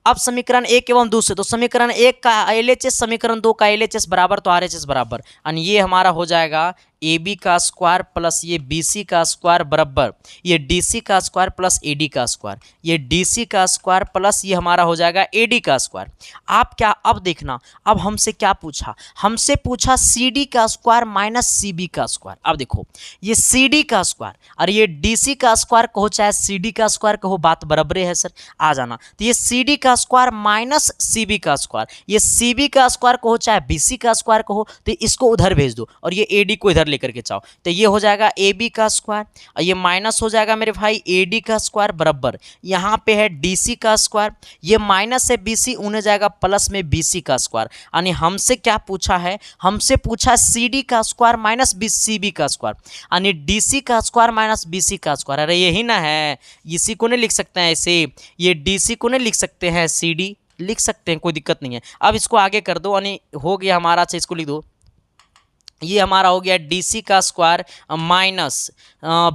अब समीकरण 1 एवं 2 से, तो समीकरण 1 का LHS समीकरण 2 का LHS बराबर, तो RHS बराबर, और ये हमारा हो जाएगा AB का स्क्वायर प्लस ये BC का स्क्वायर बराबर ये DC का स्क्वायर प्लस AD का स्क्वायर, ये DC का स्क्वायर प्लस ये हमारा हो जाएगा AD का स्क्वायर। आप क्या, अब देखना, अब हमसे क्या पूछा, हमसे पूछा CD का स्क्वायर माइनस CB का स्क्वायर। अब देखो ये CD का स्क्वायर और ये DC का स्क्वायर कहो चाहे CD का स्क्वायर कहो, बात बराबर है सर, आ जाना। तो ये CD का स्क्वायर माइनस CB का स्क्वायर, ये CB का स्क्वायर कहो चाहे BC का स्क्वायर कहो, तो इसको उधर भेज दो और ये AD को इधर लेकर के चाहो, तो ये हो जाएगा AB का स्क्वायर और ये माइनस हो जाएगा मेरे भाई AD का स्क्वायर बराबर, यहाँ पे है DC का स्क्वायर, ये माइनस से BC उन्हें जाएगा प्लस में BC का स्क्वायर। यानी हमसे क्या पूछा है, हमसे पूछा CD का स्क्वायर माइनस CB का स्क्वायर, यानी DC का स्क्वायर माइनस BC का स्क्वायर। अरे यही ना है, इसी को नहीं लिख सकते हैं ऐसे, ये DC को नहीं लिख सकते हैं, CD लिख सकते हैं, कोई दिक्कत नहीं है। अब इसको आगे कर दो, यानी हो गया हमारा, अच्छा इसको लिख दो, ये हमारा हो गया DC का स्क्वायर माइनस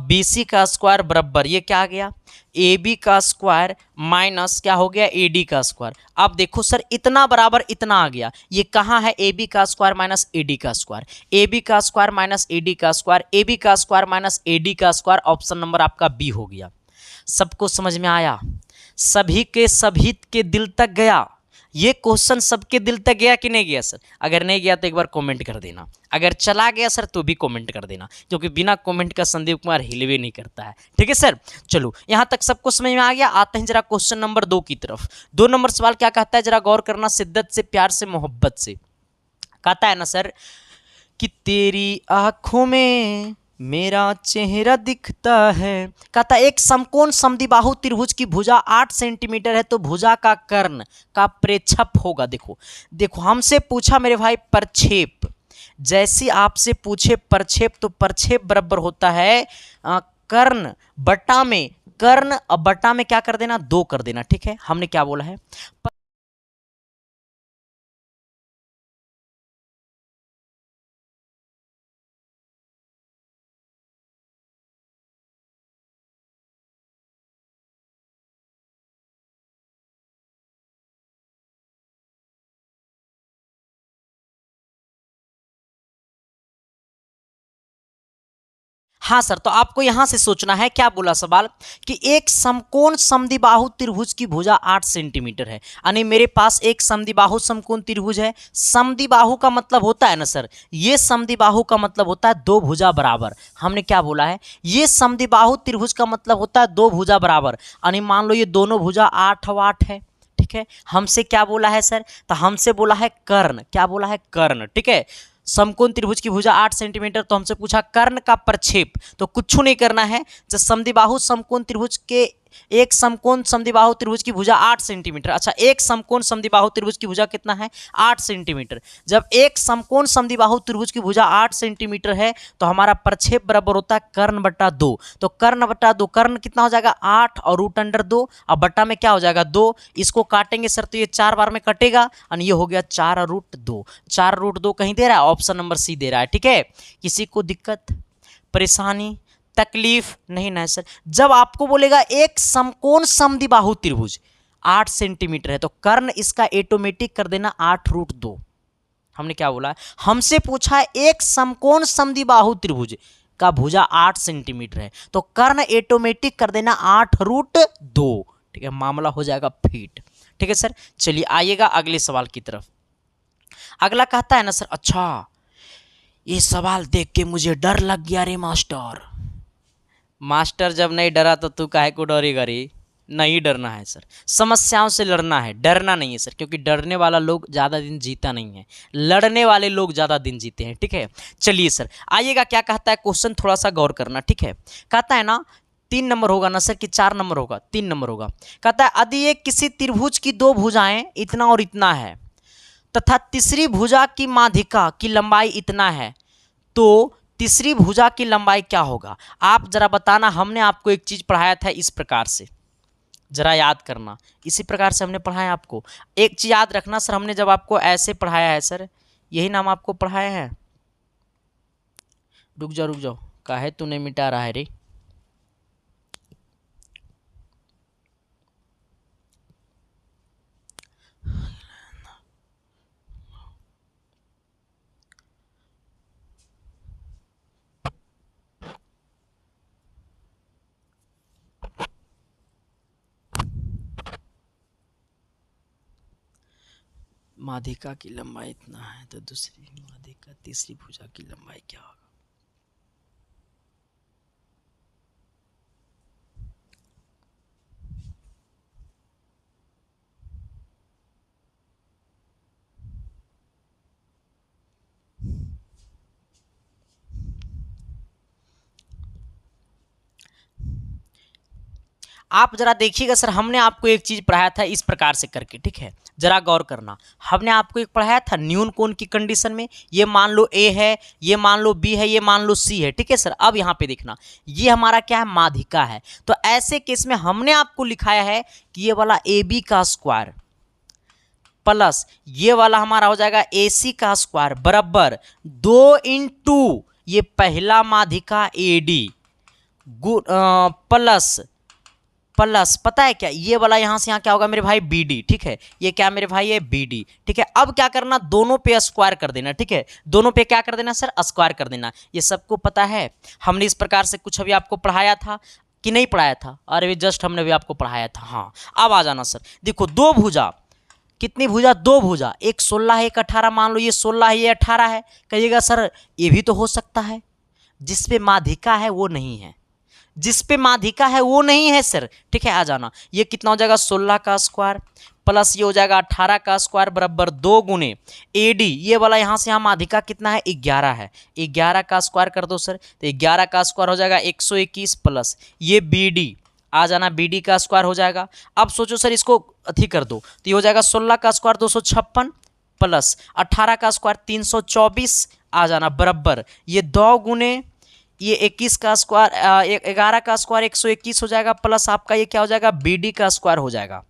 BC का स्क्वायर बराबर, ये क्या आ गया AB का स्क्वायर माइनस क्या हो गया AD का स्क्वायर। अब देखो सर इतना बराबर इतना आ गया, ये कहाँ है AB का स्क्वायर माइनस AD का स्क्वायर, AB का स्क्वायर माइनस AD का स्क्वायर, AB का स्क्वायर माइनस AD का स्क्वायर, ऑप्शन नंबर आपका B हो गया। सबको समझ में आया, सभी के दिल तक गया, ये क्वेश्चन सबके दिल तक गया कि नहीं गया सर? अगर नहीं गया तो एक बार कमेंट कर देना, अगर चला गया सर तो भी कमेंट कर देना, क्योंकि बिना कमेंट का संदीप कुमार हिलवे नहीं करता है, ठीक है सर। चलो यहाँ तक सबको समझ में आ गया, आते हैं जरा क्वेश्चन नंबर 2 की तरफ। 2 नंबर सवाल क्या कहता है, जरा गौर करना, शिद्दत से, प्यार से, मोहब्बत से। कहता है ना सर कि तेरी आंखों में मेरा चेहरा दिखता है। कहता एक समकोण समद्विबाहु त्रिभुज की भुजा 8 सेंटीमीटर है, तो भुजा का कर्ण का प्रेक्षप होगा। देखो देखो हमसे पूछा मेरे भाई प्रक्षेप, जैसे आपसे पूछे प्रक्षेप, तो प्रक्षेप बराबर होता है कर्ण बटा में, कर्ण और बटा में क्या कर देना, 2 कर देना, ठीक है। हमने क्या बोला है, हाँ सर, तो आपको यहां से सोचना है, क्या बोला सवाल कि एक समकोण समद्विबाहु त्रिभुज की भुजा 8 सेंटीमीटर है, यानी मेरे पास एक समद्विबाहु समकोण त्रिभुज है। समद्विबाहु का मतलब होता है ना सर, ये समद्विबाहु का मतलब होता है दो भुजा बराबर। हमने क्या बोला है, ये समद्विबाहु त्रिभुज का मतलब होता है दो भुजा बराबर, यानी मान लो ये दोनों भुजा 8 और 8 है। ठीक है, हमसे क्या बोला है सर, तो हमसे बोला है कर्ण। क्या बोला है, कर्ण। ठीक है, समकोण त्रिभुज की भुजा 8 सेंटीमीटर, तो हमसे पूछा कर्ण का प्रक्षेप। तो कुछ नहीं करना है, जब समद्विबाहु समकोण त्रिभुज के एक समकोण समद्विबाहु त्रिभुज की भुजा 8 सेंटीमीटर। अच्छा, एक समकोण समद्विबाहु त्रिभुज की भुजा कितना है, 8 सेंटीमीटर। जब एक समकोण समद्विबाहु त्रिभुज की भुजा 8 सेंटीमीटर है तो हमारा प्रक्षेप बराबर होता है कर्ण बटा 2। तो कर्ण बटा 2, कर्ण कितना हो जाएगा 8 और रूट अंडर 2, अब बटा में क्या हो जाएगा 2। इसको काटेंगे सर तो ये 4 बार में कटेगा और ये हो गया 4 रूट 2। 4 रूट 2 कहीं दे रहा है, ऑप्शन नंबर सी दे रहा है। ठीक है, किसी को दिक्कत परेशानी तकलीफ नहीं ना सर। जब आपको बोलेगा एक समकोण समद्विबाहु त्रिभुज 8 सेंटीमीटर है तो कर्ण इसका ऑटोमेटिक कर देना 8 रूट 2। हमने क्या बोला, हमसे पूछा है एक समकोण समद्विबाहु त्रिभुज का भुजा 8 सेंटीमीटर है तो कर्ण ऑटोमेटिक कर देना 8 रूट 2। ठीक है, मामला हो जाएगा फिट। ठीक है सर, चलिए आइएगा अगले सवाल की तरफ। अगला कहता है ना सर, अच्छा ये सवाल देख के मुझे डर लग गया रे मास्टर। मास्टर जब नहीं डरा तो तू काहे को डरेगा रे। नहीं डरना है सर, समस्याओं से लड़ना है, डरना नहीं है सर, क्योंकि डरने वाला लोग ज़्यादा दिन जीता नहीं है, लड़ने वाले लोग ज़्यादा दिन जीते हैं। ठीक है, चलिए सर आइएगा, क्या कहता है क्वेश्चन, थोड़ा सा गौर करना। ठीक है, कहता है ना 3 नंबर होगा ना सर कि 4 नंबर होगा, 3 नंबर होगा। कहता है यदि एक किसी त्रिभुज की दो भुजाएं इतना और इतना है तथा तीसरी भुजा की माध्यिका की लंबाई इतना है तो तीसरी भुजा की लंबाई क्या होगा। आप जरा बताना, हमने आपको एक चीज पढ़ाया था इस प्रकार से, जरा याद करना, इसी प्रकार से हमने पढ़ाया आपको। एक चीज याद रखना सर, हमने जब आपको ऐसे पढ़ाया है सर, यही नाम आपको पढ़ाया है। रुक जाओ, काहे तूने मिटा रहा है रे। माध्यिका की लंबाई इतना है तो दूसरी माध्यिका तीसरी भुजा की लंबाई क्या होगा। आप जरा देखिएगा सर, हमने आपको एक चीज पढ़ाया था इस प्रकार से करके। ठीक है, जरा गौर करना, हमने आपको एक पढ़ाया था न्यून कोण की कंडीशन में, ये मान लो ए है, ये मान लो बी है, ये मान लो सी है। ठीक है सर, अब यहाँ पे देखना, ये हमारा क्या है, माध्यिका है। तो ऐसे केस में हमने आपको लिखाया है कि ये वाला ए बी का स्क्वायर प्लस ये वाला हमारा हो जाएगा ए सी का स्क्वायर बराबर 2 इंटू ये पहला माध्यिका ए डी प्लस पता है क्या, ये वाला यहाँ से यहाँ क्या होगा मेरे भाई बी डी। ठीक है, ये क्या मेरे भाई है बी डी। ठीक है, अब क्या करना, दोनों पे स्क्वायर कर देना। ठीक है, दोनों पे क्या कर देना सर, स्क्वायर कर देना। ये सबको पता है, हमने इस प्रकार से कुछ अभी आपको पढ़ाया था कि नहीं पढ़ाया था। अरे जस्ट हमने भी आपको पढ़ाया था। हाँ, अब आ जाना सर, देखो दो भुजा, कितनी भुजा, दो भुजा, एक 16 है एक 18, मान लो ये 16 है ये 18 है। कहिएगा सर ये भी तो हो सकता है, जिसपे माध्यिका है वो नहीं है, जिस पे माध्यिका है वो नहीं है सर। ठीक है, आ जाना, ये कितना हो जाएगा 16 का स्क्वायर प्लस ये हो जाएगा 18 का स्क्वायर बराबर 2 गुने ए डी, ये वाला यहाँ से यहाँ माध्यिका कितना है 11 है, 11 का स्क्वायर कर दो सर, तो 11 का स्क्वायर हो जाएगा 121 प्लस ये बी डी, आ जाना बी डी का स्क्वायर हो जाएगा। अब सोचो सर इसको अथी कर दो तो ये हो जाएगा 16 का स्क्वायर 256 प्लस 18 का स्क्वायर 324, आ जाना बराबर ये 2 गुने ये 21 का स्क्वायर 11 का स्क्वायर 121 हो जाएगा प्लस आपका ये क्या हो जाएगा बी डी का स्क्वायर हो जाएगा।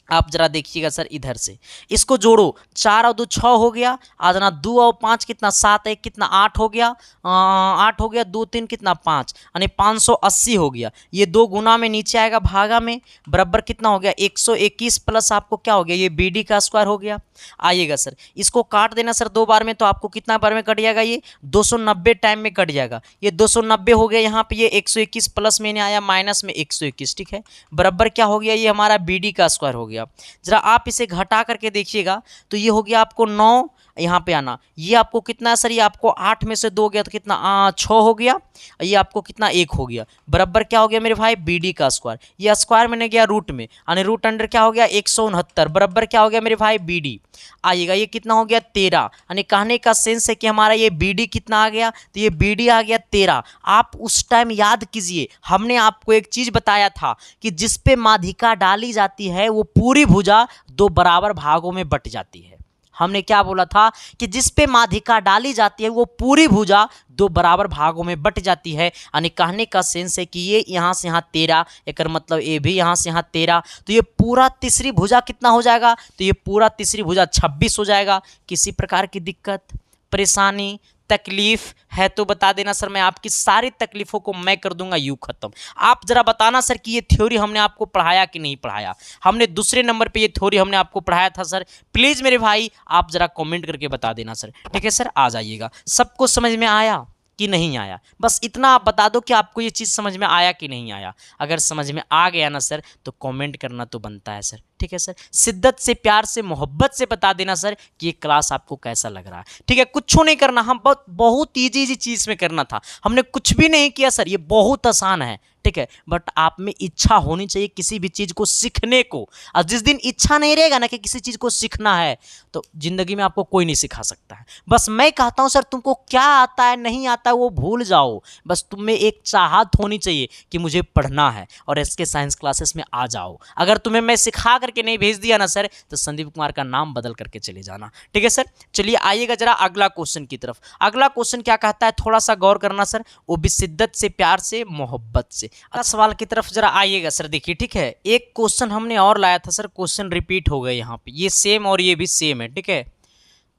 आप जरा देखिएगा सर इधर से, इसको जोड़ो, 4 और 2 6 हो गया, आज ना 2 और 5 कितना 7, 1 कितना 8 हो गया, 8 हो गया, 2 3 कितना 5, यानी 580 हो गया। ये 2 गुना में नीचे आएगा भागा में, बराबर कितना हो गया 121 प्लस आपको क्या हो गया ये बी डी का स्क्वायर हो गया। आइएगा सर इसको काट देना सर 2 बार में, तो आपको कितना बार में कट जाएगा ये 290 टाइम में कट जाएगा। ये 290 हो गया, यहाँ पे ये 121 प्लस में आया माइनस में 121, ठीक है, बराबर क्या हो गया ये हमारा बी डी का स्क्वायर हो गया। जरा आप इसे घटा करके देखिएगा तो ये हो गया आपको 9, यहाँ पे आना, ये आपको कितना है सर, ये आपको 8 में से 2 गया तो कितना 6 हो गया, ये आपको कितना 1 हो गया, बराबर क्या हो गया मेरे भाई बी डी का स्क्वायर। ये स्क्वायर मैंने गया रूट में, यानी रूट अंडर क्या हो गया 169, बराबर क्या हो गया मेरे भाई बी डी। आइएगा ये कितना हो गया 13, यानी कहने का सेंस है कि हमारा ये बी डी कितना आ गया, तो ये बी डी आ गया 13। आप उस टाइम याद कीजिए हमने आपको एक चीज बताया था कि जिस पे माध्यिका डाली जाती है वो पूरी भुजा 2 बराबर भागों में बट जाती है। हमने क्या बोला था कि जिस पे माध्यिका डाली जाती है वो पूरी भुजा 2 बराबर भागों में बट जाती है, यानी कहने का सेंस है कि ये यहाँ से यहाँ 13, एक मतलब ये भी यहाँ से यहाँ 13, तो ये पूरा तीसरी भुजा कितना हो जाएगा, तो ये पूरा तीसरी भुजा 26 हो जाएगा। किसी प्रकार की दिक्कत परेशानी तकलीफ है तो बता देना सर, मैं आपकी सारी तकलीफों को मैं कर दूंगा यूं खत्म। आप जरा बताना सर कि ये थ्योरी हमने आपको पढ़ाया कि नहीं पढ़ाया, हमने दूसरे नंबर पे ये थ्योरी हमने आपको पढ़ाया था सर, प्लीज़ मेरे भाई आप जरा कमेंट करके बता देना सर, ठीक है सर। आ जाइएगा, सबको समझ में आया कि नहीं आया, बस इतना आप बता दो कि आपको ये चीज़ समझ में आया कि नहीं आया। अगर समझ में आ गया ना सर तो कमेंट करना तो बनता है सर, ठीक है सर। शिद्दत से प्यार से मोहब्बत से बता देना सर कि ये क्लास आपको कैसा लग रहा है, ठीक है। कुछ नहीं करना, हम बहुत ईजी चीज़ में करना था, हमने कुछ भी नहीं किया सर, ये बहुत आसान है, ठीक है। बट आप में इच्छा होनी चाहिए किसी भी चीज़ को सीखने को, और जिस दिन इच्छा नहीं रहेगा ना कि किसी चीज़ को सीखना है तो ज़िंदगी में आपको कोई नहीं सिखा सकता है। बस मैं कहता हूँ सर तुमको क्या आता है नहीं आता है वो भूल जाओ, बस तुम में एक चाहत होनी चाहिए कि मुझे पढ़ना है और एसके साइंस क्लासेस में आ जाओ। अगर तुम्हें मैं सिखा करके नहीं भेज दिया ना सर तो संदीप कुमार का नाम बदल करके चले जाना, ठीक है सर। चलिए आइएगा जरा अगला क्वेश्चन की तरफ। अगला क्वेश्चन क्या कहता है, थोड़ा सा गौर करना सर, वो भी शिद्दत से प्यार से मोहब्बत से। सवाल की तरफ जरा आइएगा सर, देखिए ठीक है। एक क्वेश्चन हमने और लाया था सर, क्वेश्चन रिपीट हो गए यहाँ पे, ये सेम और ये भी सेम है, ठीक है।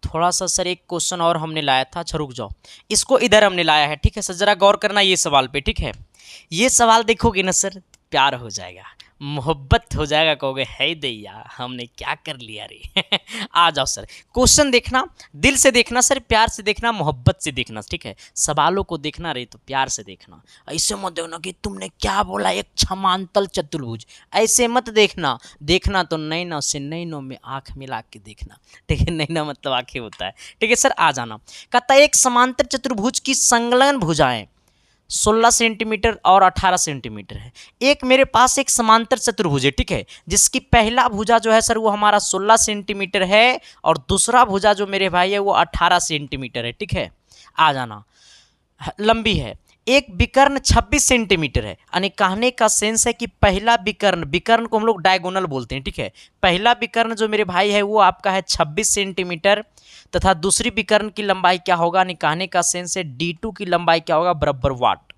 थोड़ा सा सर एक क्वेश्चन और हमने लाया था, अच्छा रुक जाओ, इसको इधर हमने लाया है, ठीक है सर। जरा गौर करना ये सवाल पे, ठीक है। ये सवाल देखोगे ना सर प्यार हो जाएगा, मोहब्बत हो जाएगा, कहोगे है दैया हमने क्या कर लिया रे आ जाओ सर, क्वेश्चन देखना, दिल से देखना सर, प्यार से देखना, मोहब्बत से देखना, ठीक है। सवालों को देखना रे तो प्यार से देखना, ऐसे मत देखना कि तुमने क्या बोला एक क्षमांतल चतुर्भुज, ऐसे मत देखना। देखना तो नैनों से नैनों में आंख मिला के देखना, ठीक है। नैना मतलब आंखें होता है, ठीक है सर। आ जाना, कहता है एक समांतर चतुर्भुज की संलग्न भुजाएं 16 सेंटीमीटर और 18 सेंटीमीटर है। एक मेरे पास एक समांतर चतुर्भुज है, ठीक है, जिसकी पहला भुजा जो है सर वो हमारा 16 सेंटीमीटर है और दूसरा भुजा जो मेरे भाई है वो 18 सेंटीमीटर है, ठीक है। आ जाना, लंबी है। एक विकर्ण 26 सेंटीमीटर है, यानी कहने का सेंस है कि पहला विकर्ण, विकर्ण को हम लोग डायगोनल बोलते हैं, ठीक है। पहला विकर्ण जो मेरे भाई है वो आपका है 26 सेंटीमीटर तथा दूसरी विकर्ण की लंबाई क्या होगा, यानी कहने का सेंस है D2 की लंबाई क्या होगा बराबर वाट।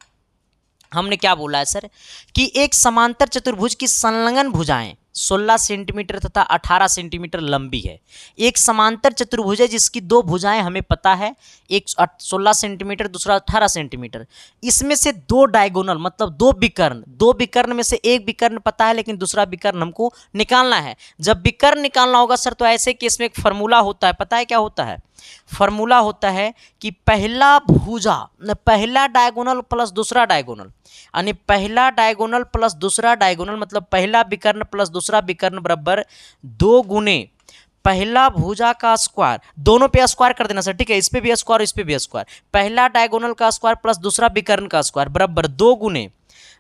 हमने क्या बोला है सर कि एक समांतर चतुर्भुज की संलग्न भुजाएं 16 सेंटीमीटर तथा 18 सेंटीमीटर लंबी है। एक समांतर चतुर्भुज है जिसकी 2 भुजाएं हमें पता है, एक 16 सेंटीमीटर दूसरा 18 सेंटीमीटर। इसमें से 2 डायगोनल मतलब 2 विकर्ण, 2 विकर्ण में से एक विकर्ण पता है लेकिन दूसरा विकर्ण हमको निकालना है। जब विकर्ण निकालना होगा सर तो ऐसे केस में एक फार्मूला होता है, पता है क्या होता है? फार्मूला होता है कि पहला भुजा, पहला डायगोनल प्लस दूसरा डायगोनल, यानी पहला डायगोनल प्लस दूसरा डायगोनल मतलब पहला विकर्ण प्लस दूसरा विकर्ण बराबर 2 गुने पहला भुजा का स्क्वायर, दोनों पे स्क्वायर कर देना सर, ठीक है। इस पे भी स्क्वायर इस पे भी स्क्वायर, पहला डायगोनल का स्क्वायर प्लस दूसरा विकर्ण का स्क्वायर बराबर 2 गुने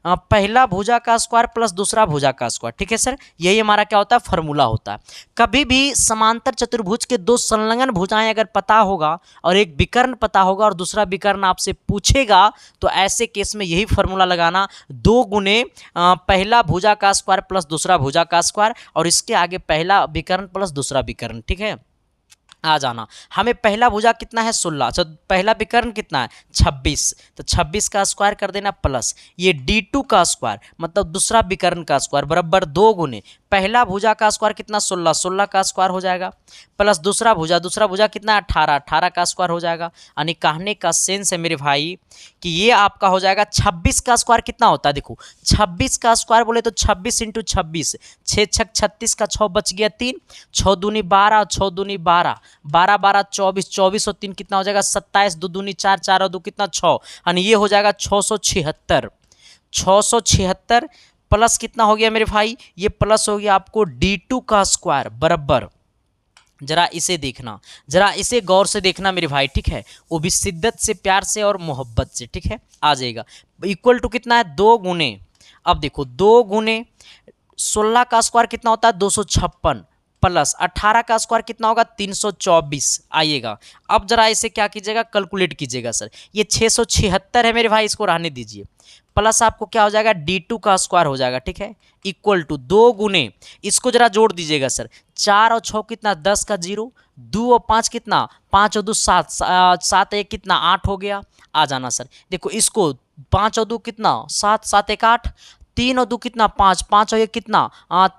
पहला भुजा का स्क्वायर प्लस दूसरा भुजा का स्क्वायर, ठीक है सर। यही हमारा क्या होता है फार्मूला होता है। कभी भी समांतर चतुर्भुज के 2 संलग्न भुजाएं अगर पता होगा और एक विकर्ण पता होगा और दूसरा विकर्ण आपसे पूछेगा तो ऐसे केस में यही फार्मूला लगाना, 2 गुने पहला भुजा का स्क्वायर प्लस दूसरा भुजा का स्क्वायर और इसके आगे पहला विकर्ण प्लस दूसरा विकर्ण, ठीक है। आ जाना। हमें पहला भुजा कितना है 16, तो पहला विकर्ण कितना है 26, तो 26 का स्क्वायर कर देना प्लस ये D2 का स्क्वायर मतलब दूसरा विकर्ण का स्क्वायर बराबर 2 गुने पहला भुजा का स्क्वायर कितना 16, 16 का स्क्वायर हो जाएगा प्लस दूसरा भुजा कितना 18, 18 का स्क्वायर हो जाएगा। यानी कहने का सेंस है मेरे भाई कि ये आपका हो जाएगा 26 का स्क्वायर कितना होता है, देखो 26 का स्क्वायर बोले तो 26 × 26, 6 छक 36 का 6 बच गया 3, 6 दूनी 12, 6 दूनी 12, 12 12 24, 24 और 3 कितना हो जाएगा 27, 2 दूनी 4, 4 और 2 कितना 6, यानी ये हो जाएगा 676, 676 प्लस कितना हो गया मेरे भाई, ये प्लस हो गया आपको D2 का स्क्वायर बराबर, जरा इसे देखना, जरा इसे गौर से देखना मेरे भाई, ठीक है, वो भी शिद्दत से प्यार से और मोहब्बत से, ठीक है, आ जाएगा इक्वल टू कितना है 2 गुने, अब देखो 2 गुने 16 का स्क्वायर कितना होता है 256 प्लस 18 का स्क्वायर कितना होगा 324 आइएगा। अब जरा इसे क्या कीजिएगा कैलकुलेट कीजिएगा सर, ये 676 है मेरे भाई, इसको रहने दीजिए, प्लस आपको क्या हो जाएगा D2 का स्क्वायर हो जाएगा, ठीक है, इक्वल टू 2 गुने, इसको जरा जोड़ दीजिएगा सर, 4 और 6 कितना 10 का 0, 2 और 5 कितना 5 और 2 7, 7 1 कितना 8 हो गया, आ जाना सर, देखो इसको 5 और 2 कितना 7, 7 1 8, 3 और 2 कितना 5, 5 और 1 कितना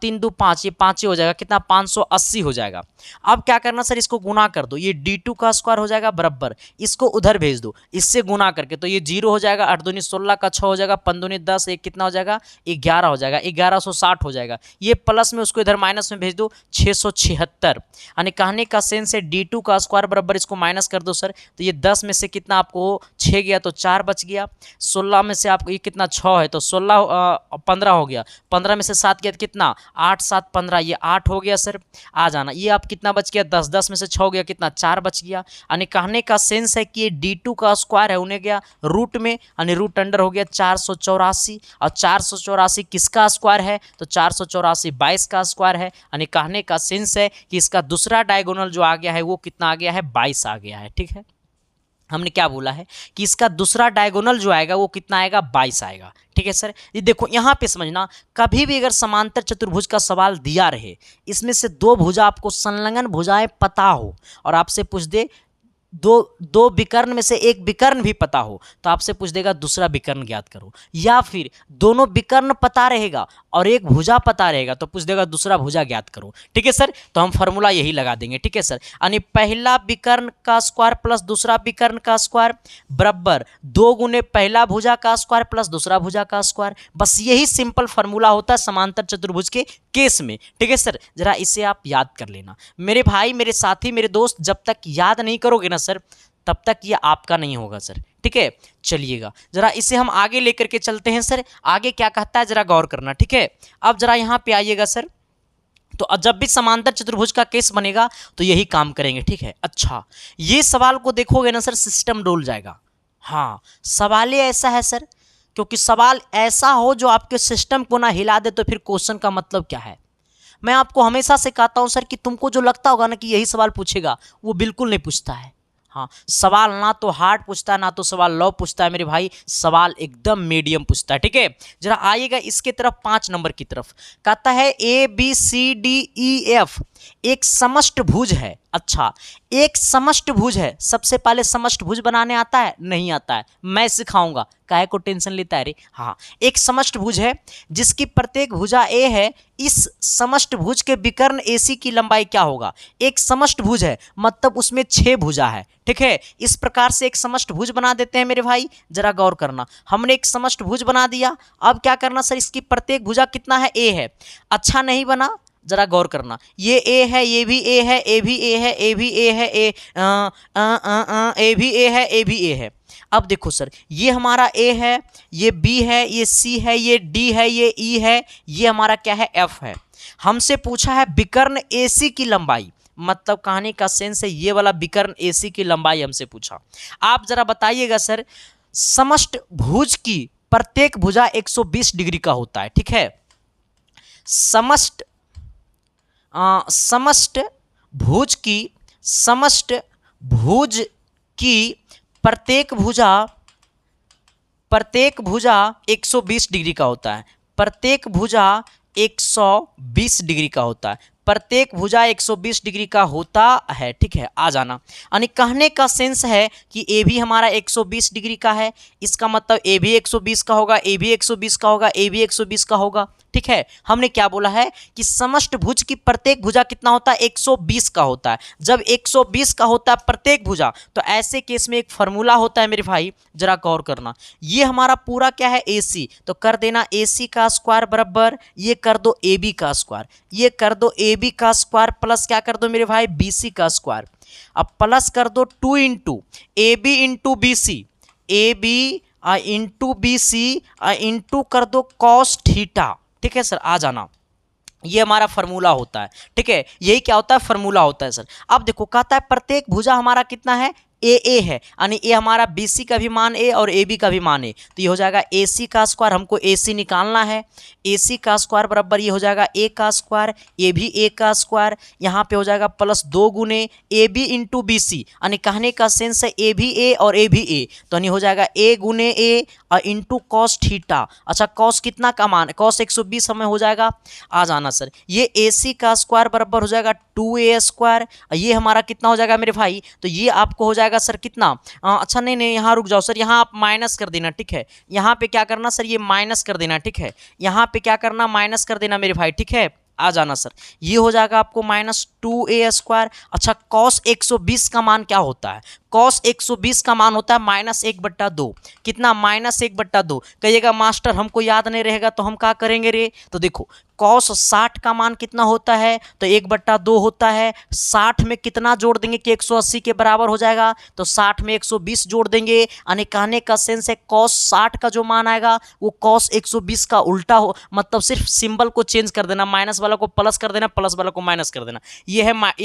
3 2 5, ये 5 ही हो जाएगा कितना 580 हो जाएगा। अब क्या करना सर, इसको गुना कर दो, ये D2 का स्क्वायर हो जाएगा बराबर, इसको उधर भेज दो, इससे गुना करके तो ये 0 हो जाएगा, 8 दूनी 16 का 6 हो जाएगा, 5 दूनी 10, एक कितना हो जाएगा 11 हो जाएगा, 1160 हो जाएगा, ये प्लस में उसको इधर माइनस में भेज दो 676, यानी कहने का सेंस है D2 का स्क्वायर बराबर, इसको माइनस कर दो सर, तो ये 10 में से कितना आपको 6 गया तो 4 बच गया, 16 में से आपको ये कितना 6 है तो 16 15 हो गया, 15 में से 7 गया तो कितना 8 7 15, ये 8 हो गया सर, आ जाना, ये आप कितना बच गया 10, 10 में से 6 गया कितना 4 बच गया, यानी कहने का सेंस है कि ये D2 का स्क्वायर है उन्हें गया रूट में, यानी रूट अंडर हो गया 484, और 484 किसका स्क्वायर है तो 484 22 का स्क्वायर है, यानी कहने का सेंस है कि इसका दूसरा डायगोनल जो आ गया है वो कितना आ गया है 22 आ गया है, ठीक है, हमने क्या बोला है कि इसका दूसरा डायगोनल जो आएगा वो कितना आएगा 22 आएगा, ठीक है सर। ये देखो यहाँ पे समझना, कभी भी अगर समांतर चतुर्भुज का सवाल दिया रहे, इसमें से 2 भुजा आपको संलग्न भुजाएं पता हो और आपसे पूछ दे दो विकर्ण में से एक विकर्ण भी पता हो तो आपसे पूछ देगा दूसरा विकर्ण ज्ञात करो, या फिर दोनों विकर्ण पता रहेगा और एक भुजा पता रहेगा तो पूछ देगा दूसरा भुजा ज्ञात करो, ठीक है सर, तो हम फॉर्मूला यही लगा देंगे, ठीक है सर, यानी पहला विकर्ण का स्क्वायर प्लस दूसरा विकर्ण का स्क्वायर बराबर 2 गुने पहला भुजा का स्क्वायर प्लस दूसरा भुजा का स्क्वायर, बस यही सिंपल फॉर्मूला होता है समांतर चतुर्भुज के केस में, ठीक है सर, जरा इसे आप याद कर लेना मेरे भाई, मेरे साथी, मेरे दोस्त, जब तक याद नहीं करोगे ना सर तब तक ये आपका नहीं होगा सर, ठीक है, चलिएगा जरा इसे हम आगे लेकर के चलते हैं सर, आगे क्या कहता है जरा गौर करना, ठीक है, अब जरा यहाँ पे आइएगा सर, तो जब भी समांतर चतुर्भुज का केस बनेगा तो यही काम करेंगे, ठीक है। अच्छा, ये सवाल को देखोगे ना सर सिस्टम डोल जाएगा, हाँ सवाल ही ऐसा है सर, क्योंकि सवाल ऐसा हो जो आपके सिस्टम को ना हिला दे तो फिर क्वेश्चन का मतलब क्या है। मैं आपको हमेशा से कहता हूं सर कि तुमको जो लगता होगा ना कि यही सवाल पूछेगा, वो बिल्कुल नहीं पूछता है, हाँ सवाल ना तो हार्ड पूछता है ना तो सवाल लॉ पूछता है मेरे भाई, सवाल एकदम मीडियम पूछता है, ठीक है। जरा आइएगा इसके तरफ 5 नंबर की तरफ, कहता है ABCDEF एक समष्टभुज है। अच्छा, एक समष्टभुज है, सबसे पहले समष्टभुज बनाने आता है नहीं आता है, मैं सिखाऊंगा, काहे को टेंशन लेता है रे, हाँ एक समष्टभुज है जिसकी प्रत्येक भुजा A है, इस समष्टभुज के विकर्ण AC की लंबाई क्या होगा, एक समष्टभुज है मतलब उसमें 6 भुजा है, ठीक है, इस प्रकार से एक समष्टभुज बना देते हैं मेरे भाई, जरा गौर करना, हमने एक समष्टभुज बना दिया, अब क्या करना सर, इसकी प्रत्येक भुजा कितना है A है, अच्छा नहीं बना, जरा गौर करना, ये A है, ये भी A है, A भी A है, A भी A है, A भी A है, A भी A है। अब देखो सर, ये हमारा A है, ये B है, ये C है, ये D है, ये E है, ये हमारा क्या है F है। हमसे पूछा है विकर्ण AC की लंबाई, मतलब कहानी का सेंस है ये वाला विकर्ण AC की लंबाई हमसे पूछा। आप जरा बताइएगा सर, समष्टभुज की प्रत्येक भुजा 120 डिग्री का होता है, ठीक है, समष्टभुज की प्रत्येक भुजा 120 डिग्री का होता है, प्रत्येक भुजा 120 डिग्री का होता है, प्रत्येक भुजा 120 डिग्री का होता है, ठीक है। आ जाना, यानी कहने का सेंस है कि ए भी हमारा 120 डिग्री का है, इसका मतलब ए भी 120 का होगा, ए भी 120 का होगा, ए भी 120 का होगा, ठीक है। हमने क्या बोला है कि समष्टभुज की प्रत्येक भुजा कितना होता है, 120 का होता है। जब 120 का होता है प्रत्येक भुजा, तो ऐसे केस में एक फॉर्मूला होता है मेरे भाई, जरा गौर करना। ये हमारा पूरा क्या है, AC, तो कर देना AC का स्क्वायर बराबर ये कर दो AB का स्क्वायर, ये कर दो AB का स्क्वायर प्लस क्या कर दो मेरे भाई, BC का स्क्वायर। अब प्लस कर दो 2 into AB into BC, AB into BC into कर दो कॉस थीटा, ठीक है सर। आ जाना, ये हमारा फार्मूला होता है, ठीक है। यही क्या होता है, फार्मूला होता है सर। अब देखो कहता है प्रत्येक भुजा हमारा कितना है, ए है, यानी ए हमारा BC का भी मान ए और AB का भी मान ए, तो ये हो जाएगा AC का स्क्वायर, हमको AC निकालना है। AC का स्क्वायर बराबर ये हो जाएगा A का स्क्वायर, ए भी A का स्क्वायर, यहाँ पे हो जाएगा प्लस 2 गुने AB इंटू BC, यानी कहने का सेंस है A भी A और A भी A, तो यानी हो जाएगा A गुने A और इंटू कॉस थीटा। अच्छा कॉस कितना का मान, कॉस 120 हमें हो जाएगा। आ जाना सर, ये AC का स्क्वायर बराबर हो जाएगा 2A स्क्वायर, ये हमारा कितना हो जाएगा मेरे भाई, तो ये आपको हो जाएगा सर कितना, अच्छा नहीं यहाँ रुक जाओ सर, यहाँ आप माइनस कर देना, ठीक है। यहाँ पे क्या करना सर, ये माइनस कर देना, ठीक है। यहाँ पे क्या करना, माइनस कर देना मेरे भाई, ठीक है। आ जाना सर, ये हो जाएगा आपको माइनस 2A स्क्वायर। अच्छा कॉस 120 का मान क्या होता है, कॉस 120 का मान होता है -1/2, कितना, -1/2। कहिएगा मास्टर हमको याद नहीं रहेगा तो हम क्या करेंगे रे, तो देखो कॉस 60 का मान कितना होता है, तो 1/2 होता है। 60 में कितना जोड़ देंगे कि 180 के बराबर हो जाएगा, तो 60 में 120 जोड़ देंगे, यानी कहने का सेंस है कॉस 60 का जो मान आएगा वो कॉस 120 का उल्टा हो, मतलब सिर्फ सिंबल को चेंज कर देना, माइनस वाला को प्लस कर देना, प्लस वाला को माइनस कर देना। ये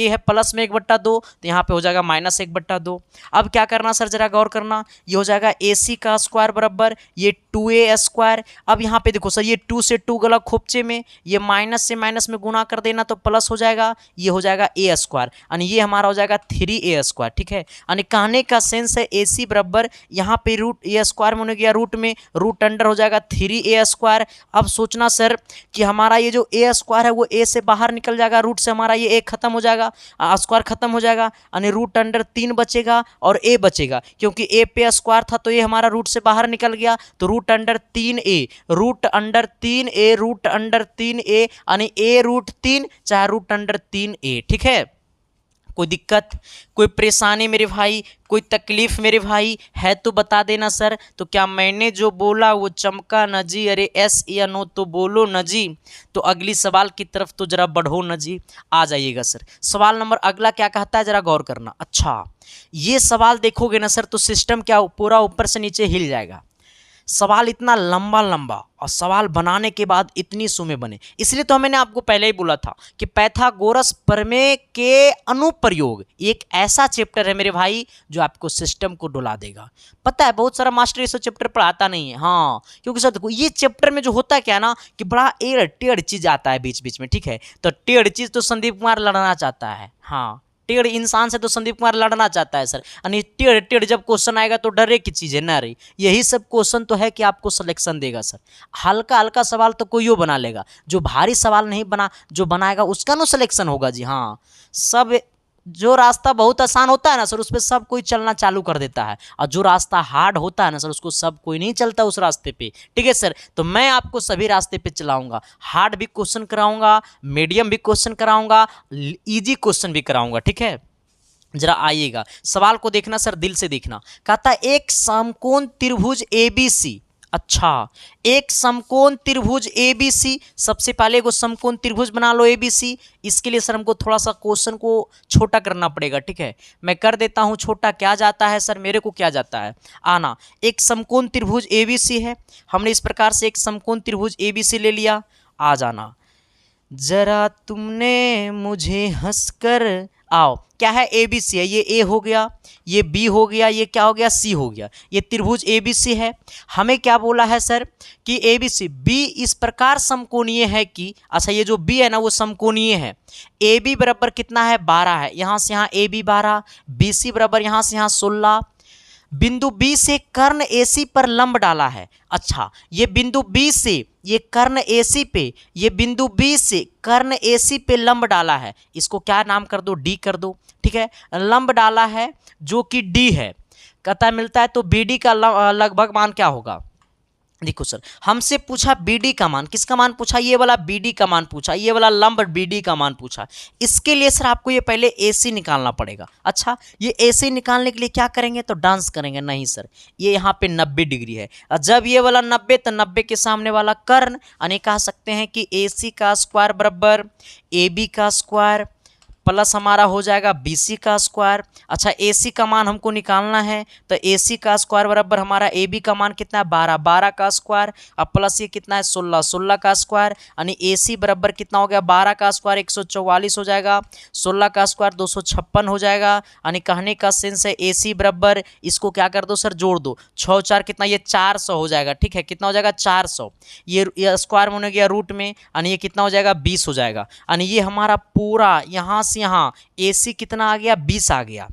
है प्लस में 1/2, तो यहाँ पे हो जाएगा -1/2। अब क्या करना सर, जरा गौर करना, ये हो जाएगा AC का स्क्वायर बराबर ये 2A स्क्वायर। अब यहाँ पे देखो सर, ये 2 से 2 गला खोपचे में, ये माइनस से माइनस में गुना कर देना तो प्लस हो जाएगा, ये हो जाएगा A स्क्वायर, यानी ये हमारा हो जाएगा 3A स्क्वायर, ठीक है। यानी कहने का सेंस है AC बराबर यहाँ पे रूट A स्क्वायर में होने गया, रूट में रूट अंडर हो जाएगा 3A स्क्वायर। अब सोचना सर कि हमारा ये जो A स्क्वायर है वो A से बाहर निकल जाएगा, रूट से हमारा ये A खत्म हो जाएगा, स्क्वायर खत्म हो जाएगा, यानी रूट अंडर 3 बचेगा और A बचेगा, क्योंकि A पे स्क्वायर था तो ये हमारा रूट से बाहर निकल गया, तो root under 3A, root under 3A, root under 3A, यानी A√3 चाहे रूट अंडर 3A, ठीक है। कोई दिक्कत, कोई परेशानी मेरे भाई, कोई तकलीफ मेरे भाई है तो बता देना सर। तो क्या मैंने जो बोला वो चमका न जी, अरे एस या नो तो बोलो न जी। तो अगली सवाल की तरफ तो जरा बढ़ो न जी, आ जाइएगा सर। सवाल नंबर अगला क्या कहता है, जरा गौर करना। अच्छा ये सवाल देखोगे ना सर तो सिस्टम क्या पूरा ऊपर से नीचे हिल जाएगा। सवाल इतना लंबा लंबा और सवाल बनाने के बाद इतनी सुमे बने, इसलिए तो मैंने आपको पहले ही बोला था कि पाइथागोरस प्रमेय के अनुप्रयोग एक ऐसा चैप्टर है मेरे भाई जो आपको सिस्टम को डुला देगा। पता है बहुत सारा मास्टर ये सब चैप्टर पढ़ाता नहीं है, हाँ, क्योंकि सर देखो ये चैप्टर में जो होता है क्या ना कि बड़ा टेढ़ चीज आता है बीच बीच में, ठीक है। तो टेढ़ चीज तो संदीप कुमार लड़ना चाहता है, हाँ, टेढ़ इंसान से तो संदीप कुमार लड़ना चाहता है सर, यानी टेढ़ जब क्वेश्चन आएगा तो डरे की चीज़ है ना रे। यही सब क्वेश्चन तो है कि आपको सिलेक्शन देगा सर। हल्का हल्का सवाल तो कोई बना लेगा, जो भारी सवाल नहीं जो बनाएगा उसका ना सिलेक्शन होगा जी, हाँ। सब जो रास्ता बहुत आसान होता है ना सर उस पर सब कोई चलना चालू कर देता है, और जो रास्ता हार्ड होता है ना सर उसको सब कोई नहीं चलता उस रास्ते पे, ठीक है सर। तो मैं आपको सभी रास्ते पे चलाऊंगा, हार्ड भी क्वेश्चन कराऊंगा, मीडियम भी क्वेश्चन कराऊंगा, इजी क्वेश्चन भी कराऊंगा, ठीक है। जरा आइएगा सवाल को देखना सर, दिल से देखना। कहता है एक समकोण त्रिभुज ABC। अच्छा एक समकोण त्रिभुज ABC, सबसे पहले को समकोण त्रिभुज बना लो ABC। इसके लिए सर हमको थोड़ा सा क्वेश्चन को छोटा करना पड़ेगा, ठीक है। मैं कर देता हूं छोटा। क्या जाता है सर, मेरे को क्या जाता है, आना। एक समकोण त्रिभुज ABC है, हमने इस प्रकार से एक समकोण त्रिभुज ABC ले लिया। आ जाना, जरा तुमने मुझे हंसकर आओ। क्या है ABC है, ये A हो गया, ये B हो गया, ये क्या हो गया C हो गया, ये त्रिभुज ABC है। हमें क्या बोला है सर कि ABC B इस प्रकार समकोणीय है कि, अच्छा ये जो B है ना वो समकोणीय है। AB बराबर कितना है 12 है, यहाँ से यहाँ AB 12, BC बराबर यहाँ से यहाँ 16, बिंदु बी से कर्ण एसी पर लंब डाला है। अच्छा, ये बिंदु बी से ये कर्ण एसी पे, ये बिंदु बी से कर्ण एसी पे लंब डाला है, इसको क्या नाम कर दो, डी कर दो। ठीक है, लंब डाला है जो कि डी है, कहता मिलता है, तो बीडी का लगभग मान क्या होगा। देखो सर, हमसे पूछा बीडी का मान, किसका मान पूछा, ये वाला बीडी का मान पूछा, ये वाला लंब बीडी का मान पूछा। इसके लिए सर आपको ये पहले एसी निकालना पड़ेगा। अच्छा, ये एसी निकालने के लिए क्या करेंगे, तो डांस करेंगे, नहीं सर, ये यहाँ पे 90 डिग्री है, और जब ये वाला 90 तो 90 के सामने वाला कर्ण, यानी कह सकते हैं कि एसी का स्क्वायर बराबर ए बी का स्क्वायर प्लस हमारा हो जाएगा BC का स्क्वायर। अच्छा, AC का मान हमको निकालना है, तो AC का स्क्वायर बराबर हमारा AB का मान कितना है, 12, 12 का स्क्वायर, अब प्लस ये कितना है, 16, 16 का स्क्वायर, यानी AC बराबर कितना हो गया, 12 का स्क्वायर 144 हो जाएगा, 16 का स्क्वायर 256 हो जाएगा। यानी कहने का सेंस है AC बराबर, इसको क्या कर दो सर, जोड़ दो, 6 4 कितना, ये 400 हो जाएगा। ठीक है, कितना हो जाएगा, 400, ये स्क्वायर में हो गया रूट में, यानी ये कितना हो जाएगा, 20 हो जाएगा। यानी ये हमारा पूरा यहाँ से यहाँ AC कितना आ गया, 20 आ गया,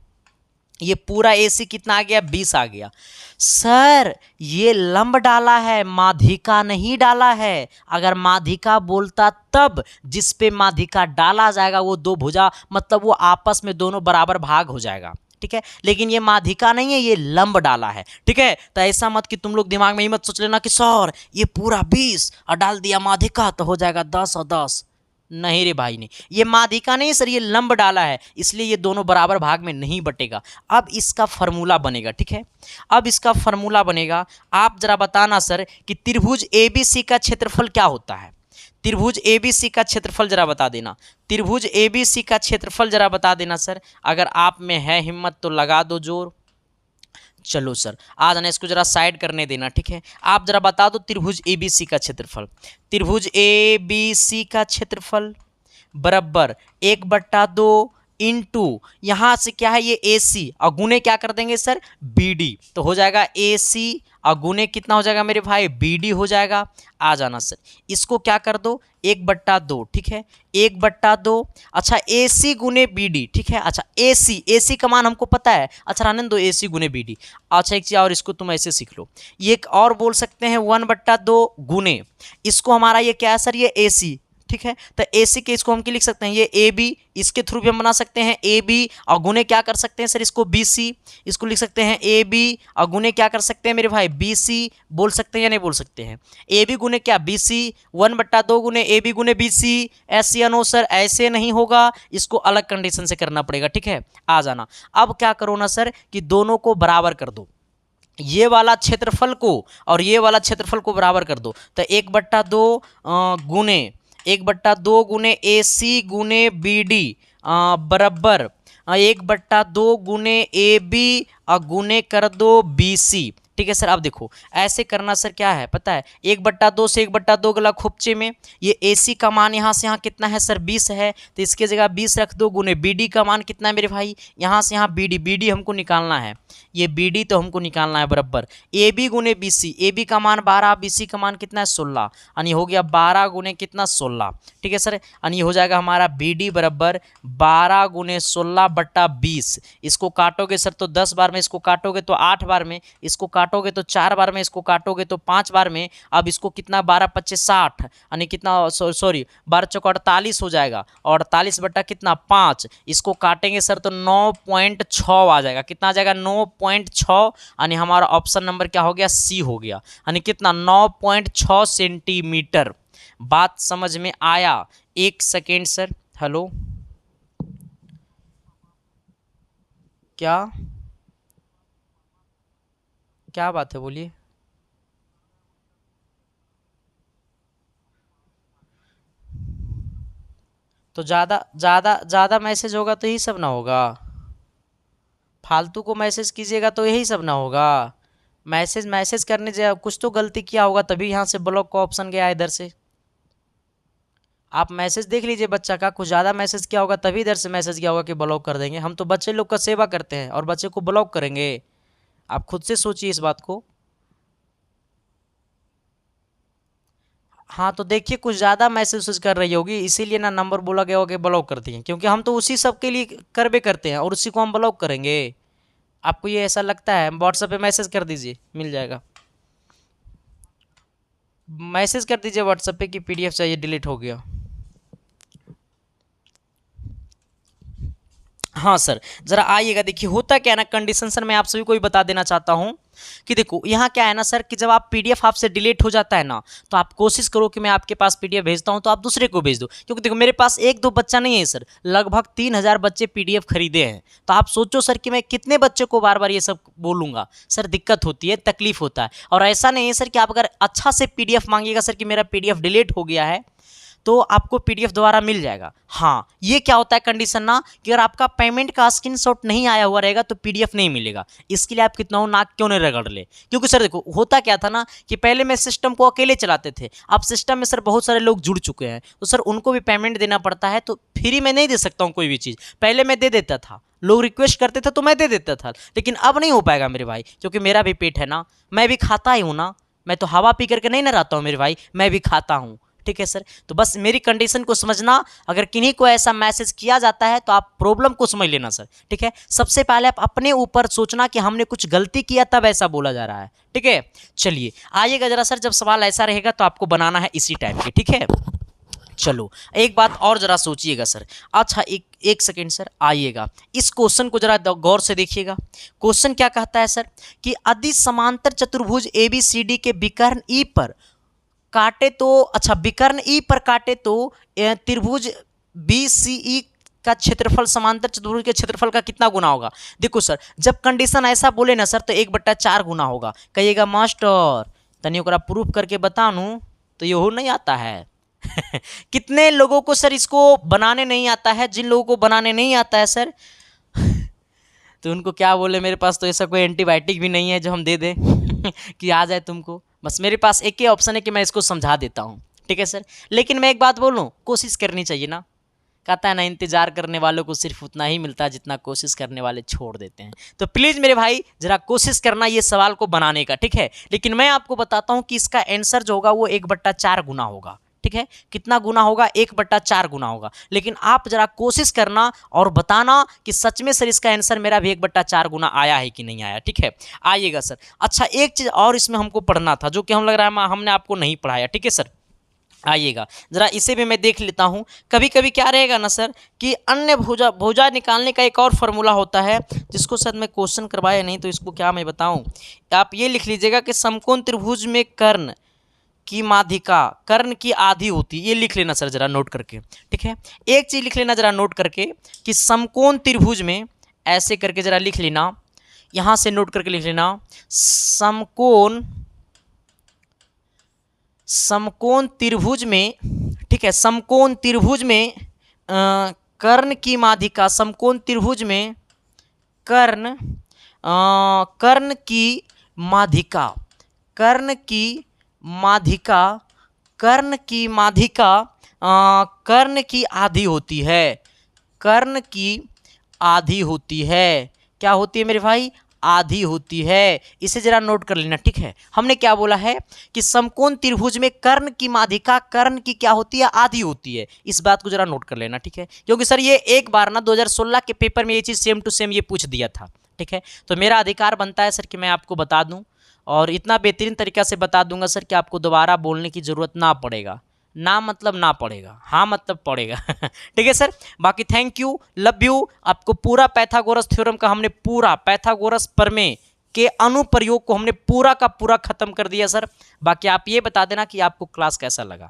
ये पूरा AC कितना आ गया, 20 आ गया। सर ये लंब डाला है, माध्यिका नहीं डाला है, अगर माध्यिका बोलता तब, जिस पे माध्यिका डाला जाएगा वो दो भुजा, मतलब वो आपस में दोनों बराबर भाग हो जाएगा। ठीक है, लेकिन ये माध्यिका नहीं है, ये लंब डाला है। ठीक है, तो ऐसा मत कि तुम लोग दिमाग में ही मत सोच लेना कि सर ये पूरा 20 और डाल दिया माध्यिका तो हो जाएगा 10 और 10, नहीं रे भाई, नहीं, ये माध्यिका नहीं सर, ये लंब डाला है, इसलिए ये दोनों बराबर भाग में नहीं बटेगा। अब इसका फॉर्मूला बनेगा। ठीक है, अब इसका फॉर्मूला बनेगा, आप जरा बताना सर कि त्रिभुज ABC का क्षेत्रफल क्या होता है, त्रिभुज ABC का क्षेत्रफल जरा बता देना, त्रिभुज ABC का क्षेत्रफल जरा बता देना सर, अगर आप में है हिम्मत तो लगा दो जोर। चलो सर, आ जाना, इसको जरा साइड करने देना। ठीक है, आप जरा बता दो त्रिभुज ABC का क्षेत्रफल, त्रिभुज ABC का क्षेत्रफल बराबर 1/2 इंटू यहाँ से क्या है, ये AC और गुने क्या कर देंगे सर, BD, तो हो जाएगा AC और गुने कितना हो जाएगा मेरे भाई, BD हो जाएगा। आ जाना सर, इसको क्या कर दो, 1/2। ठीक है, 1/2, अच्छा AC गुने BD। ठीक है, अच्छा AC का मान हमको पता है, अच्छा रहने दो, AC गुने BD। अच्छा एक चीज़ और, इसको तुम ऐसे सीख लो, ये एक और बोल सकते हैं 1/2 गुने, इसको हमारा ये क्या है सर, ये AC। ठीक है, तो AC के इसको हम क्या लिख सकते हैं, ये AB, इसके थ्रू भी हम बना सकते हैं AB और गुने क्या कर सकते हैं सर, इसको BC, इसको लिख सकते हैं AB और गुने क्या कर सकते हैं मेरे भाई, BC, बोल सकते हैं या नहीं बोल सकते हैं, AB गुने क्या, BC, 1/2 गुने AB गुने BC। ऐसे या नो सर, ऐसे नहीं होगा, इसको अलग कंडीशन से करना पड़ेगा। ठीक है, आ जाना, अब क्या करो ना सर कि दोनों को बराबर कर दो, ये वाला क्षेत्रफल को और ये वाला क्षेत्रफल को बराबर कर दो, तो 1/2 गुने 1/2 गुने AC गुने BD बराबर 1/2 गुने AB और गुने कर दो BC। ठीक है सर, अब देखो ऐसे करना सर, क्या है पता है, 1/2 से 1/2 गला खुपचे में, ये AC का मान यहाँ से यहाँ कितना है सर, 20 है, तो इसके जगह 20 रख दो, गुने BD का मान कितना है मेरे भाई, यहाँ से यहाँ BD हमको निकालना है, ये BD तो हमको निकालना है बराबर AB गुने BC, AB का मान 12, BC का मान कितना है 16, यानी हो गया 12 गुने कितना 16। ठीक है सर, यानी हो जाएगा हमारा BD बराबर 12 गुने 16/20। इसको काटोगे सर तो 10 बार में, इसको काटोगे तो 8 बार में, इसको काटोगे तो 4 बार में, इसको काटोगे तो 5 बार में। अब इसको कितना 12 25 60, यानी कितना, सॉरी 12 चौक 48 हो जाएगा, 48 बट्टा कितना 5, इसको काटेंगे सर तो 9.6 आ जाएगा, कितना आ जाएगा 9.6, यानी हमारा ऑप्शन नंबर क्या हो गया, C हो गया, यानी कितना 9.6 सेंटीमीटर। बात समझ में आया, एक सेकेंड सर, हेलो क्या बात है, बोलिए। तो ज़्यादा ज़्यादा ज़्यादा मैसेज होगा तो यही सब ना होगा, फालतू को मैसेज कीजिएगा तो यही सब ना होगा। मैसेज करने जा कुछ तो गलती किया होगा, तभी यहाँ से ब्लॉक का ऑप्शन गया इधर से। आप मैसेज देख लीजिए बच्चा का, कुछ ज़्यादा मैसेज किया होगा तभी इधर से मैसेज किया होगा कि ब्लॉक कर देंगे। हम तो बच्चे लोग का सेवा करते हैं और बच्चे को ब्लॉक करेंगे, आप खुद से सोचिए इस बात को। हाँ तो देखिए, कुछ ज़्यादा मैसेज कर रही होगी, इसीलिए ना नंबर बोला गया होगा कि ब्लॉक कर दिए, क्योंकि हम तो उसी सब के लिए करबे करते हैं और उसी को हम ब्लॉक करेंगे। आपको ये ऐसा लगता है, व्हाट्सएप पे मैसेज कर दीजिए, मिल जाएगा। मैसेज कर दीजिए व्हाट्सएप पे कि पीडीएफ चाहिए, डिलीट हो गया। हाँ सर, जरा आइएगा। देखिए होता क्या है ना, कंडीशन सर मैं आप सभी को भी बता देना चाहता हूँ कि देखो यहाँ क्या है ना सर, कि जब आप पीडीएफ आपसे डिलीट हो जाता है ना, तो आप कोशिश करो कि मैं आपके पास पीडीएफ भेजता हूँ तो आप दूसरे को भेज दो, क्योंकि देखो मेरे पास एक दो बच्चा नहीं है सर, लगभग 3000 बच्चे पीडीएफ खरीदे हैं। तो आप सोचो सर कि मैं कितने बच्चे को बार बार ये सब बोलूँगा सर, दिक्कत होती है, तकलीफ होता है। और ऐसा नहीं है सर कि आप अगर अच्छा से पीडीएफ मांगिएगा सर कि मेरा पीडीएफ डिलीट हो गया है, तो आपको पीडीएफ दोबारा मिल जाएगा। हाँ, ये क्या होता है कंडीशन ना, कि अगर आपका पेमेंट का स्क्रीनशॉट नहीं आया हुआ रहेगा तो पीडीएफ नहीं मिलेगा। इसके लिए आप कितना हो नाक क्यों नहीं रगड़ ले, क्योंकि सर देखो होता क्या था ना, कि पहले मैं सिस्टम को अकेले चलाते थे, अब सिस्टम में सर बहुत सारे लोग जुड़ चुके हैं, तो सर उनको भी पेमेंट देना पड़ता है, तो फ्री में नहीं दे सकता हूँ कोई भी चीज़। पहले मैं दे देता था, लोग रिक्वेस्ट करते थे तो मैं दे देता था, लेकिन अब नहीं हो पाएगा मेरे भाई, क्योंकि मेरा भी पेट है ना, मैं भी खाता ही हूँ ना, मैं तो हवा पी करके नहीं ना रहता हूँ मेरे भाई, मैं भी खाता हूँ। ठीक है सर, तो बस मेरी कंडीशन को समझना। अगर किन्हीं को ऐसा मैसेज किया जाता है तो आप प्रॉब्लम को समझ लेना सर। ठीक है, सबसे पहले आप अपने ऊपर सोचना कि हमने कुछ गलती किया तब ऐसा बोला जा रहा है। ठीक है, चलिए आइएगा जरा सर, जब सवाल ऐसा रहेगा तो आपको बनाना है इसी टाइप की। ठीक है, चलो एक बात और जरा सोचिएगा सर। अच्छा एक सेकेंड सर, आइएगा इस क्वेश्चन को जरा गौर से देखिएगा। क्वेश्चन क्या कहता है सर, कि यदि समांतर चतुर्भुज ABCD के विकर्ण ई पर काटे तो, अच्छा विकर्ण ई पर काटे तो त्रिभुज BCE का क्षेत्रफल समांतर चतुर्भुज के क्षेत्रफल का कितना गुना होगा। देखो सर, जब कंडीशन ऐसा बोले ना सर, तो 1/4 गुना होगा। कहिएगा मास्टर तनी ओकरा प्रूफ करके बतानू, तो ये हो नहीं आता है। कितने लोगों को सर इसको बनाने नहीं आता है। जिन लोगों को बनाने नहीं आता है सर, तो उनको क्या बोले, मेरे पास तो ऐसा कोई एंटीबायोटिक भी नहीं है जो हम दे दें कि आ जाए तुमको। बस मेरे पास एक ही ऑप्शन है कि मैं इसको समझा देता हूँ। ठीक है सर, लेकिन मैं एक बात बोलूँ, कोशिश करनी चाहिए ना। कहता है ना, इंतजार करने वालों को सिर्फ उतना ही मिलता है जितना कोशिश करने वाले छोड़ देते हैं। तो प्लीज़ मेरे भाई जरा कोशिश करना ये सवाल को बनाने का। ठीक है, लेकिन मैं आपको बताता हूँ कि इसका आंसर जो होगा वो 1/4 गुना होगा। ठीक है, कितना गुना होगा, 1/4 गुना होगा। लेकिन आप जरा कोशिश करना और बताना कि सच में सर इसका आंसर मेरा भी 1/4 गुना आया है कि नहीं आया। ठीक है, आइएगा सर। अच्छा एक चीज़ और इसमें हमको पढ़ना था, जो कि हम लग रहा है हमने आपको नहीं पढ़ाया। ठीक है सर, आइएगा जरा इसे भी मैं देख लेता हूँ। कभी कभी क्या रहेगा ना सर, कि अन्य भुजा निकालने का एक और फार्मूला होता है, जिसको सर मैं क्वेश्चन करवाया नहीं, तो इसको क्या मैं बताऊँ। आप ये लिख लीजिएगा कि समकोण त्रिभुज में कर्ण की माध्यिका कर्ण की आधी होती है। ये लिख लेना सर जरा नोट करके। ठीक है, एक चीज लिख लेना जरा नोट करके, कि समकोण त्रिभुज में ऐसे करके जरा लिख लेना, यहां से नोट करके लिख लेना, समकोण त्रिभुज में, ठीक है, समकोण त्रिभुज में कर्ण की माध्यिका, समकोण त्रिभुज में कर्ण कर्ण की माध्यिका, कर्ण की माध्यिका, कर्ण की माध्यिका कर्ण की आधी होती है, कर्ण की आधी होती है। क्या होती है मेरे भाई, आधी होती है। इसे जरा नोट कर लेना। ठीक है, हमने क्या बोला है कि समकोण त्रिभुज में कर्ण की माध्यिका कर्ण की क्या होती है, आधी होती है। इस बात को जरा नोट कर लेना। ठीक है, क्योंकि सर ये एक बार ना 2016 के पेपर में ये चीज़ सेम टू सेम ये पूछ दिया था। ठीक है, तो मेरा अधिकार बनता है सर कि मैं आपको बता दूं, और इतना बेहतरीन तरीका से बता दूंगा सर कि आपको दोबारा बोलने की ज़रूरत ना पड़ेगा। ना मतलब ना पड़ेगा, हाँ मतलब पड़ेगा। ठीक है सर, बाकी थैंक यू, लव यू। आपको पूरा पाइथागोरस थ्योरम का हमने पूरा पाइथागोरस प्रमेय के अनुप्रयोग को हमने पूरा का पूरा खत्म कर दिया सर। बाकी आप ये बता देना कि आपको क्लास कैसा लगा।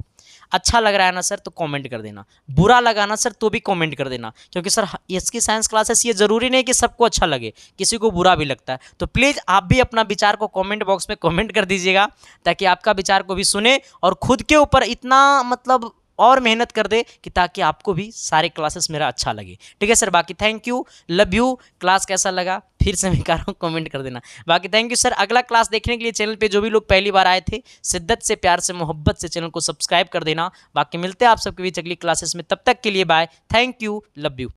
अच्छा लग रहा है ना सर तो कमेंट कर देना, बुरा लगा ना सर तो भी कमेंट कर देना, क्योंकि सर इसकी साइंस क्लासेस ये ज़रूरी नहीं कि सबको अच्छा लगे, किसी को बुरा भी लगता है। तो प्लीज़ आप भी अपना विचार को कमेंट बॉक्स में कमेंट कर दीजिएगा, ताकि आपका विचार को भी सुने और खुद के ऊपर इतना मतलब और मेहनत कर दे कि ताकि आपको भी सारे क्लासेस मेरा अच्छा लगे। ठीक है सर, बाकी thank you, love you. Class कैसा लगा फिर से मैं कह रहा हूँ कमेंट कर देना। बाकी थैंक यू सर। अगला क्लास देखने के लिए चैनल पे जो भी लोग पहली बार आए थे, शिद्दत से प्यार से मोहब्बत से चैनल को सब्सक्राइब कर देना। बाकी मिलते हैं आप सबके बीच अगली क्लासेस में, तब तक के लिए bye, thank you, love you.